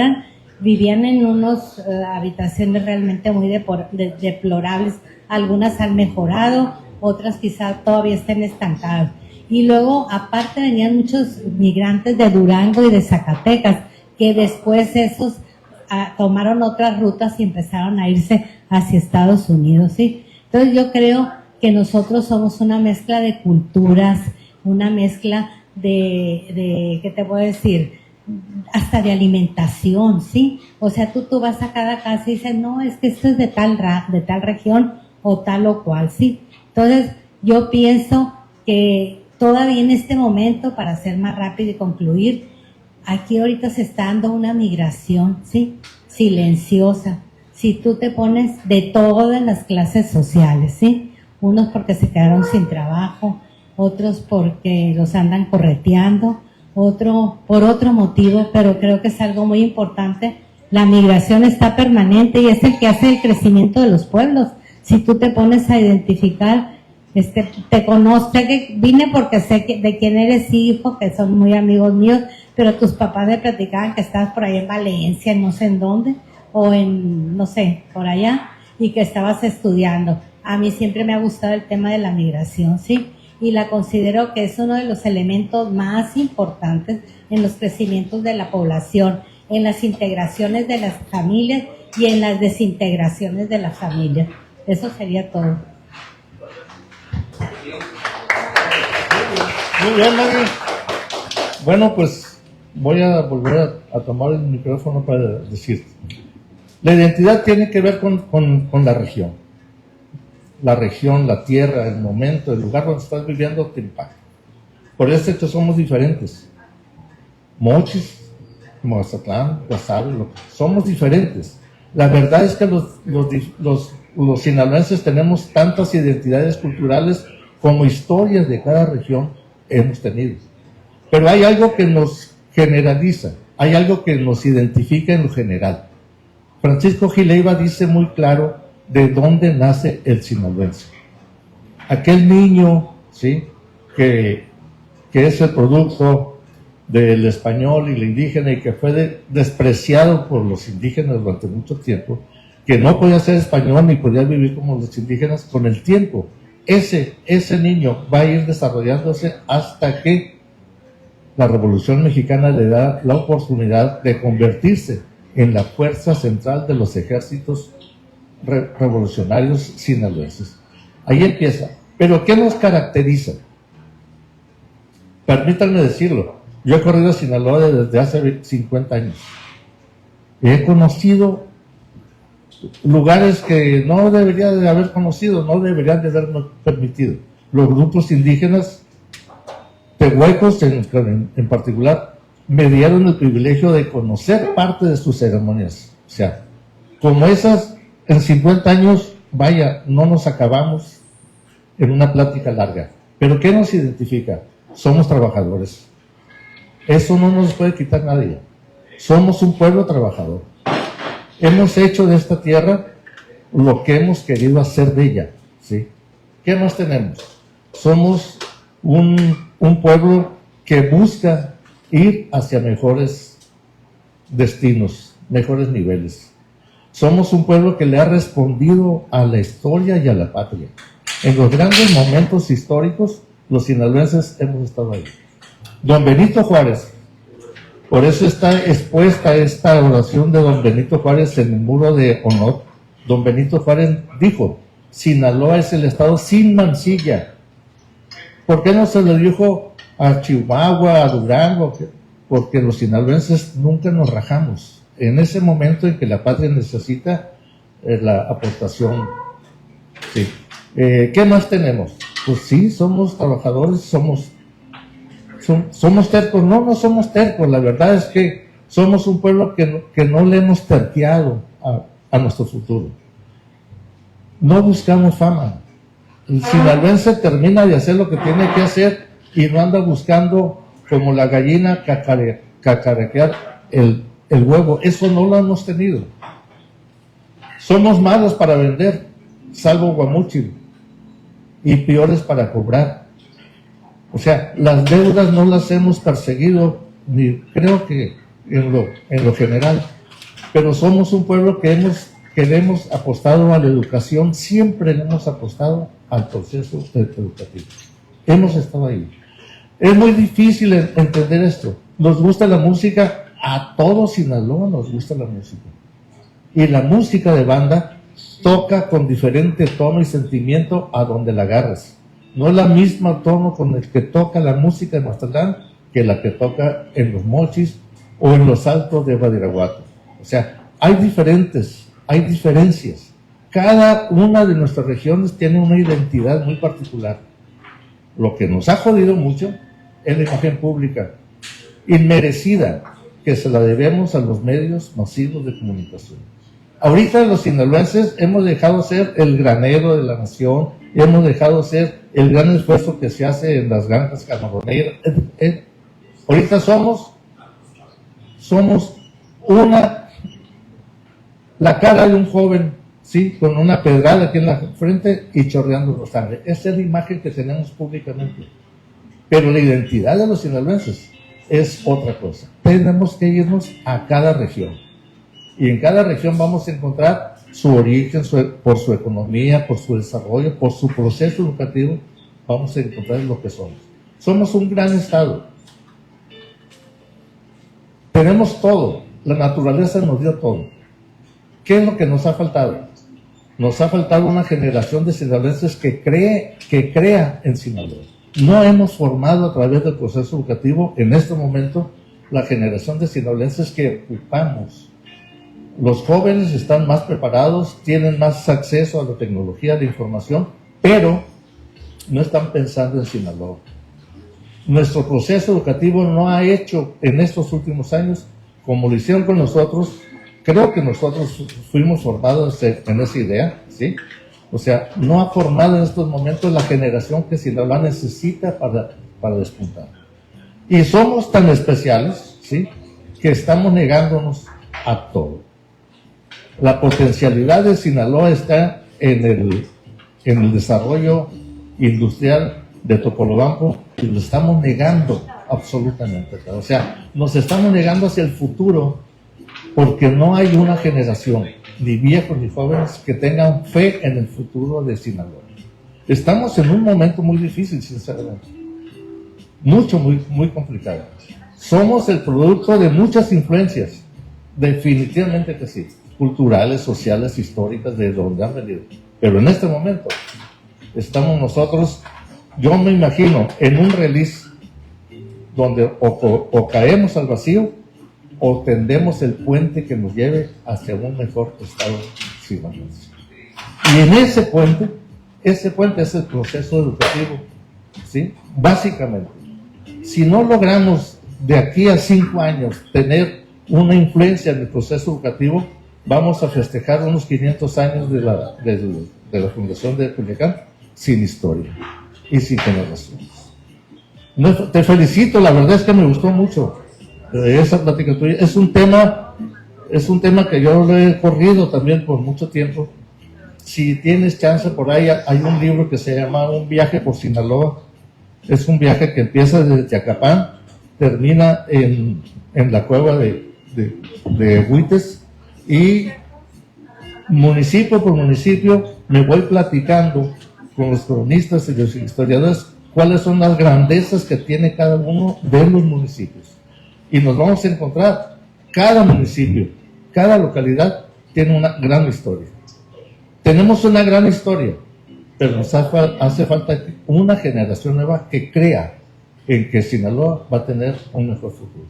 vivían en unas habitaciones realmente muy deplorables. Algunas han mejorado, otras quizás todavía estén estancadas. Y luego, aparte, venían muchos migrantes de Durango y de Zacatecas, que después esos tomaron otras rutas y empezaron a irse hacia Estados Unidos, ¿sí? Entonces yo creo que nosotros somos una mezcla de culturas, una mezcla de ¿qué te puedo decir? Hasta de alimentación, ¿sí? O sea, tú vas a cada casa y dices, no, es que esto es de tal región o tal o cual, ¿sí? Entonces yo pienso que todavía en este momento, para ser más rápido y concluir, aquí ahorita se está dando una migración, ¿sí? Silenciosa. Si tú te pones de todas las clases sociales, ¿sí? Unos porque se quedaron sin trabajo, otros porque los andan correteando, otro por otro motivo, pero creo que es algo muy importante. La migración está permanente y es el que hace el crecimiento de los pueblos. Si tú te pones a identificar, te conozco, que vine porque sé de quién eres hijo, que son muy amigos míos, pero tus papás me platicaban que estabas por ahí en Valencia, no sé en dónde, o en, no sé, por allá, y que estabas estudiando. A mí siempre me ha gustado el tema de la migración, ¿sí? Y la considero que es uno de los elementos más importantes en los crecimientos de la población, en las integraciones de las familias y en las desintegraciones de la familia. Eso sería todo. Muy bien, Maggie. Bueno, pues voy a volver a tomar el micrófono para decir, la identidad tiene que ver con la región. La región, la tierra, el momento, el lugar donde estás viviendo te impacta. Por eso que somos diferentes. Mochis, Mazatlán, Guasave, somos diferentes. La verdad es que los sinaloenses tenemos tantas identidades culturales como historias de cada región hemos tenido. Pero hay algo que nos generaliza, hay algo que nos identifica en lo general. Francisco Gil Leiva dice muy claro de dónde nace el sinaloense. Aquel niño, ¿sí?, que es el producto del español y el indígena y que fue despreciado por los indígenas durante mucho tiempo, que no podía ser español ni podía vivir como los indígenas. Con el tiempo, ese niño va a ir desarrollándose hasta que la Revolución Mexicana le da la oportunidad de convertirse en la fuerza central de los ejércitos revolucionarios sinaloenses. Ahí empieza. Pero ¿qué nos caracteriza? Permítanme decirlo, yo he corrido a Sinaloa desde hace 50 años. He conocido lugares que no debería de haber conocido, no deberían de habernos permitido. Los grupos indígenas, tehuecos en particular, me dieron el privilegio de conocer parte de sus ceremonias. O sea, como esas, en 50 años, vaya, no nos acabamos en una plática larga. Pero ¿qué nos identifica? Somos trabajadores. Eso no nos puede quitar nadie. Somos un pueblo trabajador. Hemos hecho de esta tierra lo que hemos querido hacer de ella, ¿sí? ¿Qué más tenemos? Somos un pueblo que busca ir hacia mejores destinos, mejores niveles. Somos un pueblo que le ha respondido a la historia y a la patria. En los grandes momentos históricos, los sinaloenses hemos estado ahí. Don Benito Juárez, por eso está expuesta esta oración de don Benito Juárez en el muro de honor. Don Benito Juárez dijo, Sinaloa es el estado sin mancilla. ¿Por qué no se lo dijo a Chihuahua, a Durango? porque los sinaloenses nunca nos rajamos. En ese momento en que la patria necesita la aportación. Sí. ¿Qué más tenemos? Pues sí, somos trabajadores, somos tercos. No somos tercos, la verdad es que somos un pueblo que no le hemos terqueado a nuestro futuro. No buscamos fama. El sinaloense termina de hacer lo que tiene que hacer y no anda buscando como la gallina cacarequear el huevo. Eso no lo hemos tenido. Somos malos para vender, salvo Guamúchil, y peores para cobrar. O sea, las deudas no las hemos perseguido, ni creo que en lo general, pero somos un pueblo que le hemos apostado a la educación, siempre le hemos apostado al proceso educativo. Hemos estado ahí. Es muy difícil entender esto. Nos gusta la música, a todos Sinaloa nos gusta la música. Y la música de banda toca con diferente tono y sentimiento a donde la agarres. No es la misma tono con el que toca la música de Mazatlán que la que toca en los Mochis o en los Altos de Badiraguato. O sea, hay diferencias. Cada una de nuestras regiones tiene una identidad muy particular. Lo que nos ha jodido mucho es la imagen pública, inmerecida, que se la debemos a los medios masivos de comunicación. Ahorita los sinaloenses hemos dejado ser el granero de la nación, y hemos dejado ser el gran esfuerzo que se hace en las granjas camaroneras. Ahorita somos la cara de un joven, sí, con una pedrada aquí en la frente y chorreando sangre. Esa es la imagen que tenemos públicamente. Pero la identidad de los sinaloenses es otra cosa. Tenemos que irnos a cada región. Y en cada región vamos a encontrar su origen, por su economía, por su desarrollo, por su proceso educativo, vamos a encontrar lo que somos. Somos un gran estado. Tenemos todo. La naturaleza nos dio todo. ¿Qué es lo que nos ha faltado? Nos ha faltado una generación de sinaloenses que crea en Sinaloa. No hemos formado a través del proceso educativo en este momento la generación de sinaloenses que ocupamos. Los jóvenes están más preparados, tienen más acceso a la tecnología de información, pero no están pensando en Sinaloa. Nuestro proceso educativo no ha hecho en estos últimos años como lo hicieron con nosotros. Creo que nosotros fuimos formados en esa idea, ¿sí? O sea, no ha formado en estos momentos la generación que Sinaloa necesita para despuntar. Y somos tan especiales, ¿sí?, que estamos negándonos a todo. La potencialidad de Sinaloa está en el desarrollo industrial de Topolobampo y lo estamos negando absolutamente. O sea, nos estamos negando hacia el futuro porque no hay una generación, ni viejos ni jóvenes, que tengan fe en el futuro de Sinaloa. Estamos en un momento muy difícil, sinceramente. Muy complicado. Somos el producto de muchas influencias, definitivamente que sí, culturales, sociales, históricas, de donde han venido. Pero en este momento estamos nosotros, yo me imagino, en un release donde o caemos al vacío o tendemos el puente que nos lleve hacia un mejor estado sinaloense. Y en ese puente es el proceso educativo, ¿sí? Básicamente, si no logramos de aquí a 5 años tener una influencia en el proceso educativo, vamos a festejar unos 500 años de la fundación de Culiacán sin historia y sin generaciones. No, te felicito, la verdad es que me gustó mucho esa plática tuya. Es un tema que yo lo he corrido también por mucho tiempo. Si tienes chance, por ahí hay un libro que se llama Un viaje por Sinaloa. Es un viaje que empieza desde Teacapán, termina en la cueva de Huites, y municipio por municipio me voy platicando con los cronistas y los historiadores cuáles son las grandezas que tiene cada uno de los municipios. Y nos vamos a encontrar, cada municipio, cada localidad tiene una gran historia. Tenemos una gran historia, pero nos hace falta una generación nueva que crea en que Sinaloa va a tener un mejor futuro.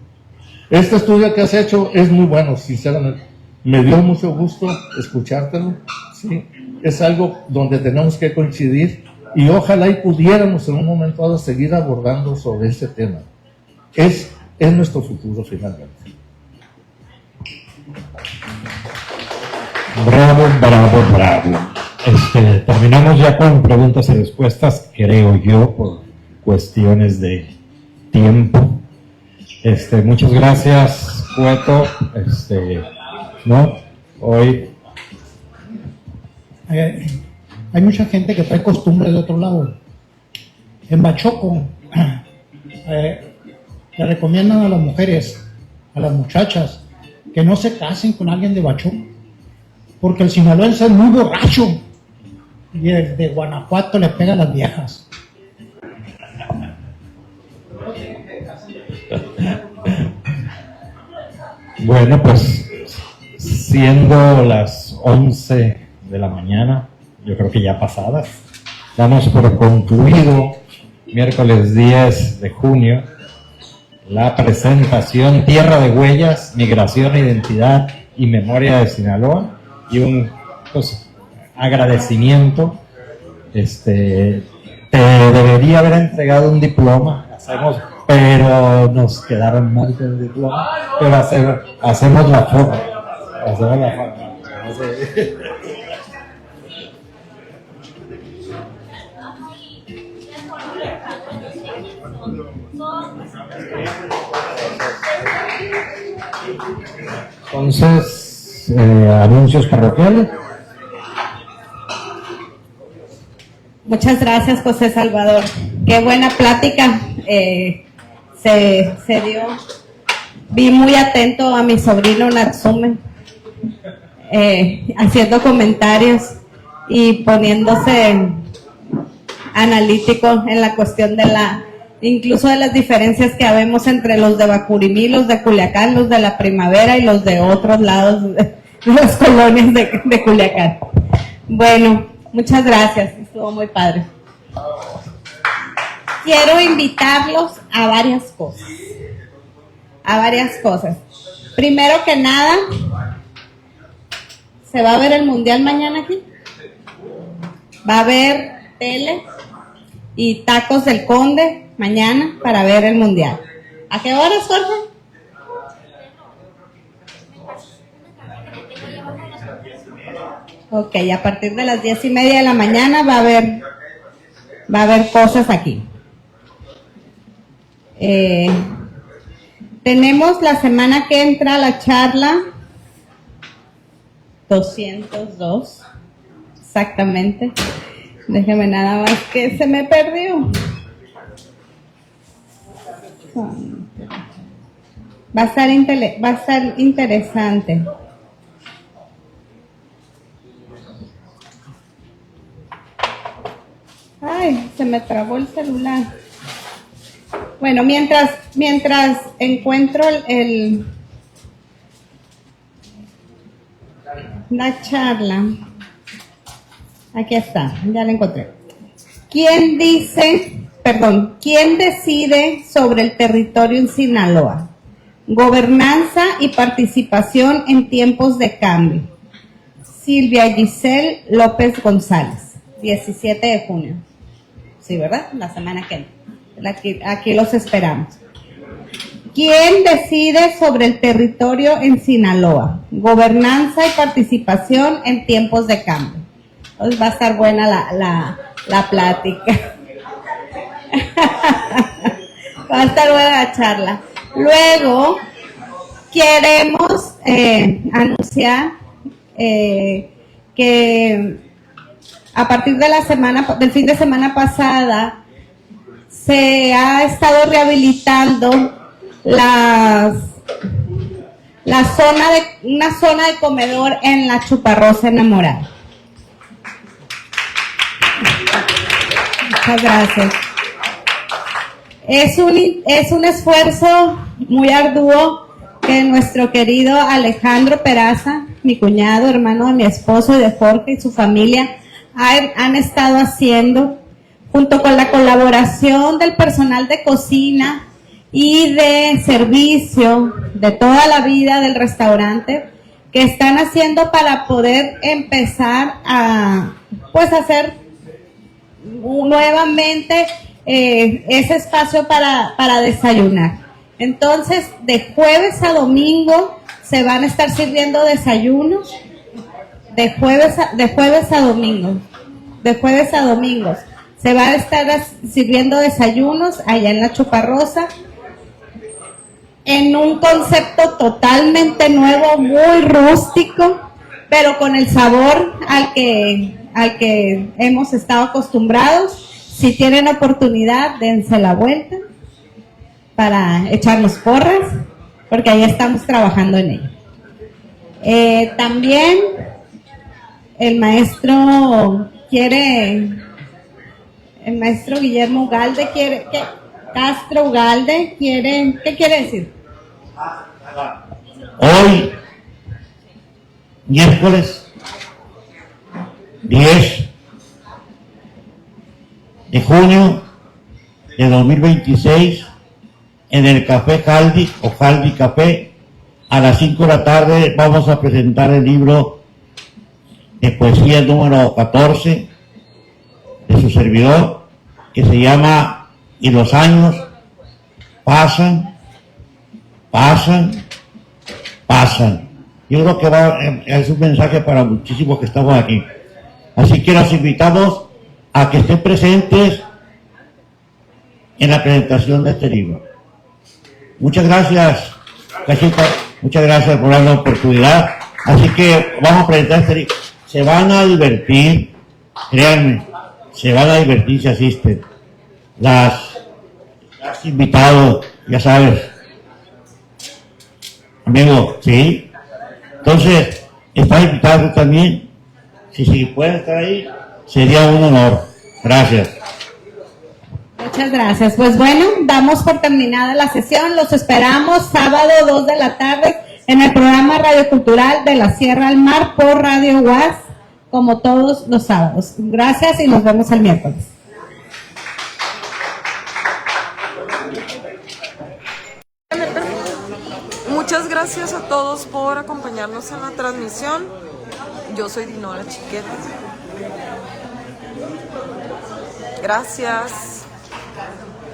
Este estudio que has hecho es muy bueno, sinceramente. Me dio mucho gusto escuchártelo. ¿Sí? Es algo donde tenemos que coincidir y ojalá y pudiéramos en un momento dado seguir abordando sobre este tema. Es nuestro futuro finalmente. Bravo, bravo, bravo. Terminamos ya con preguntas y respuestas, creo yo, por cuestiones de tiempo. Muchas gracias, Cueto. ¿No? Hoy hay mucha gente que trae costumbre de otro lado. En Bachoco le recomiendan a las mujeres, a las muchachas, que no se casen con alguien de Bachoco, porque el sinaloense es muy borracho y el de Guanajuato le pega a las viejas. Bueno, pues siendo las 11 de la mañana, yo creo que ya pasadas, damos por concluido miércoles 10 de junio la presentación Tierra de Huellas, Migración, Identidad y Memoria de Sinaloa, y un agradecimiento. Te debería haber entregado un diploma, pero nos quedaron mal con el diploma, pero hacemos la forma. Entonces, anuncios parroquiales. Muchas gracias, José Salvador. Qué buena plática se dio. Vi muy atento a mi sobrino Natsume, haciendo comentarios y poniéndose analítico en la cuestión de incluso de las diferencias que habemos entre los de Bacurimí, los de Culiacán, los de la Primavera y los de otros lados de las colonias de Culiacán. Bueno, muchas gracias, estuvo muy padre. Quiero invitarlos a varias cosas. Primero que nada, ¿se va a ver el Mundial mañana aquí? Va a haber tele y tacos del Conde mañana para ver el Mundial. ¿A qué horas, Jorge? Ok, a partir de las 10:30 de la mañana va a haber cosas aquí. Tenemos la semana que entra la charla 202, exactamente. Déjeme nada más que se me perdió. Va a estar interesante. Ay, se me trabó el celular. Bueno, mientras encuentro la charla, aquí está, ya la encontré. ¿Quién decide sobre el territorio en Sinaloa? Gobernanza y participación en tiempos de cambio. Silvia Giselle López González, 17 de junio. Sí, ¿verdad? La semana que entra. Aquí los esperamos. ¿Quién decide sobre el territorio en Sinaloa? Gobernanza y participación en tiempos de cambio. Entonces va a estar buena la plática. Va a estar buena la charla. Luego, queremos anunciar que a partir de del fin de semana pasada, se ha estado rehabilitando una zona de comedor en la Chuparrosa Enamorada. Muchas gracias. Es un esfuerzo muy arduo que nuestro querido Alejandro Peraza, mi cuñado, hermano de mi esposo y de Jorge y su familia, han estado haciendo, junto con la colaboración del personal de cocina y de servicio de toda la vida del restaurante que están haciendo para poder empezar a pues hacer nuevamente ese espacio para desayunar. Entonces, de jueves a domingo se van a estar sirviendo desayunos, de jueves a domingo se va a estar sirviendo desayunos allá en la Chuparrosa, en un concepto totalmente nuevo, muy rústico, pero con el sabor al que hemos estado acostumbrados. Si tienen oportunidad, dense la vuelta para echarnos porras, porque ahí estamos trabajando en ello. También el maestro Guillermo Ugalde Castro Ugalde ¿qué quiere decir? Hoy, miércoles 10 de junio de 2026, en el Café Haldi o Haldi Café, a las 5 de la tarde vamos a presentar el libro de poesía número 14 de su servidor, que se llama Y los años pasan. Yo creo que es un mensaje para muchísimos que estamos aquí. Así que los invitamos a que estén presentes en la presentación de este libro. Muchas gracias, Cachita. Muchas gracias por darnos la oportunidad. Así que vamos a presentar este libro. Se van a divertir, créanme, se van a divertir si asisten. Las invitados, ya sabes, amigo, ¿sí? Entonces, estás invitado también. Si pueden estar ahí, sería un honor. Gracias. Muchas gracias. Pues bueno, damos por terminada la sesión. Los esperamos sábado 2 de la tarde en el programa Radio Cultural de la Sierra al Mar por Radio UAS, como todos los sábados. Gracias y nos vemos el miércoles. Muchas gracias a todos por acompañarnos en la transmisión. Yo soy Dinora Chiquete. Gracias.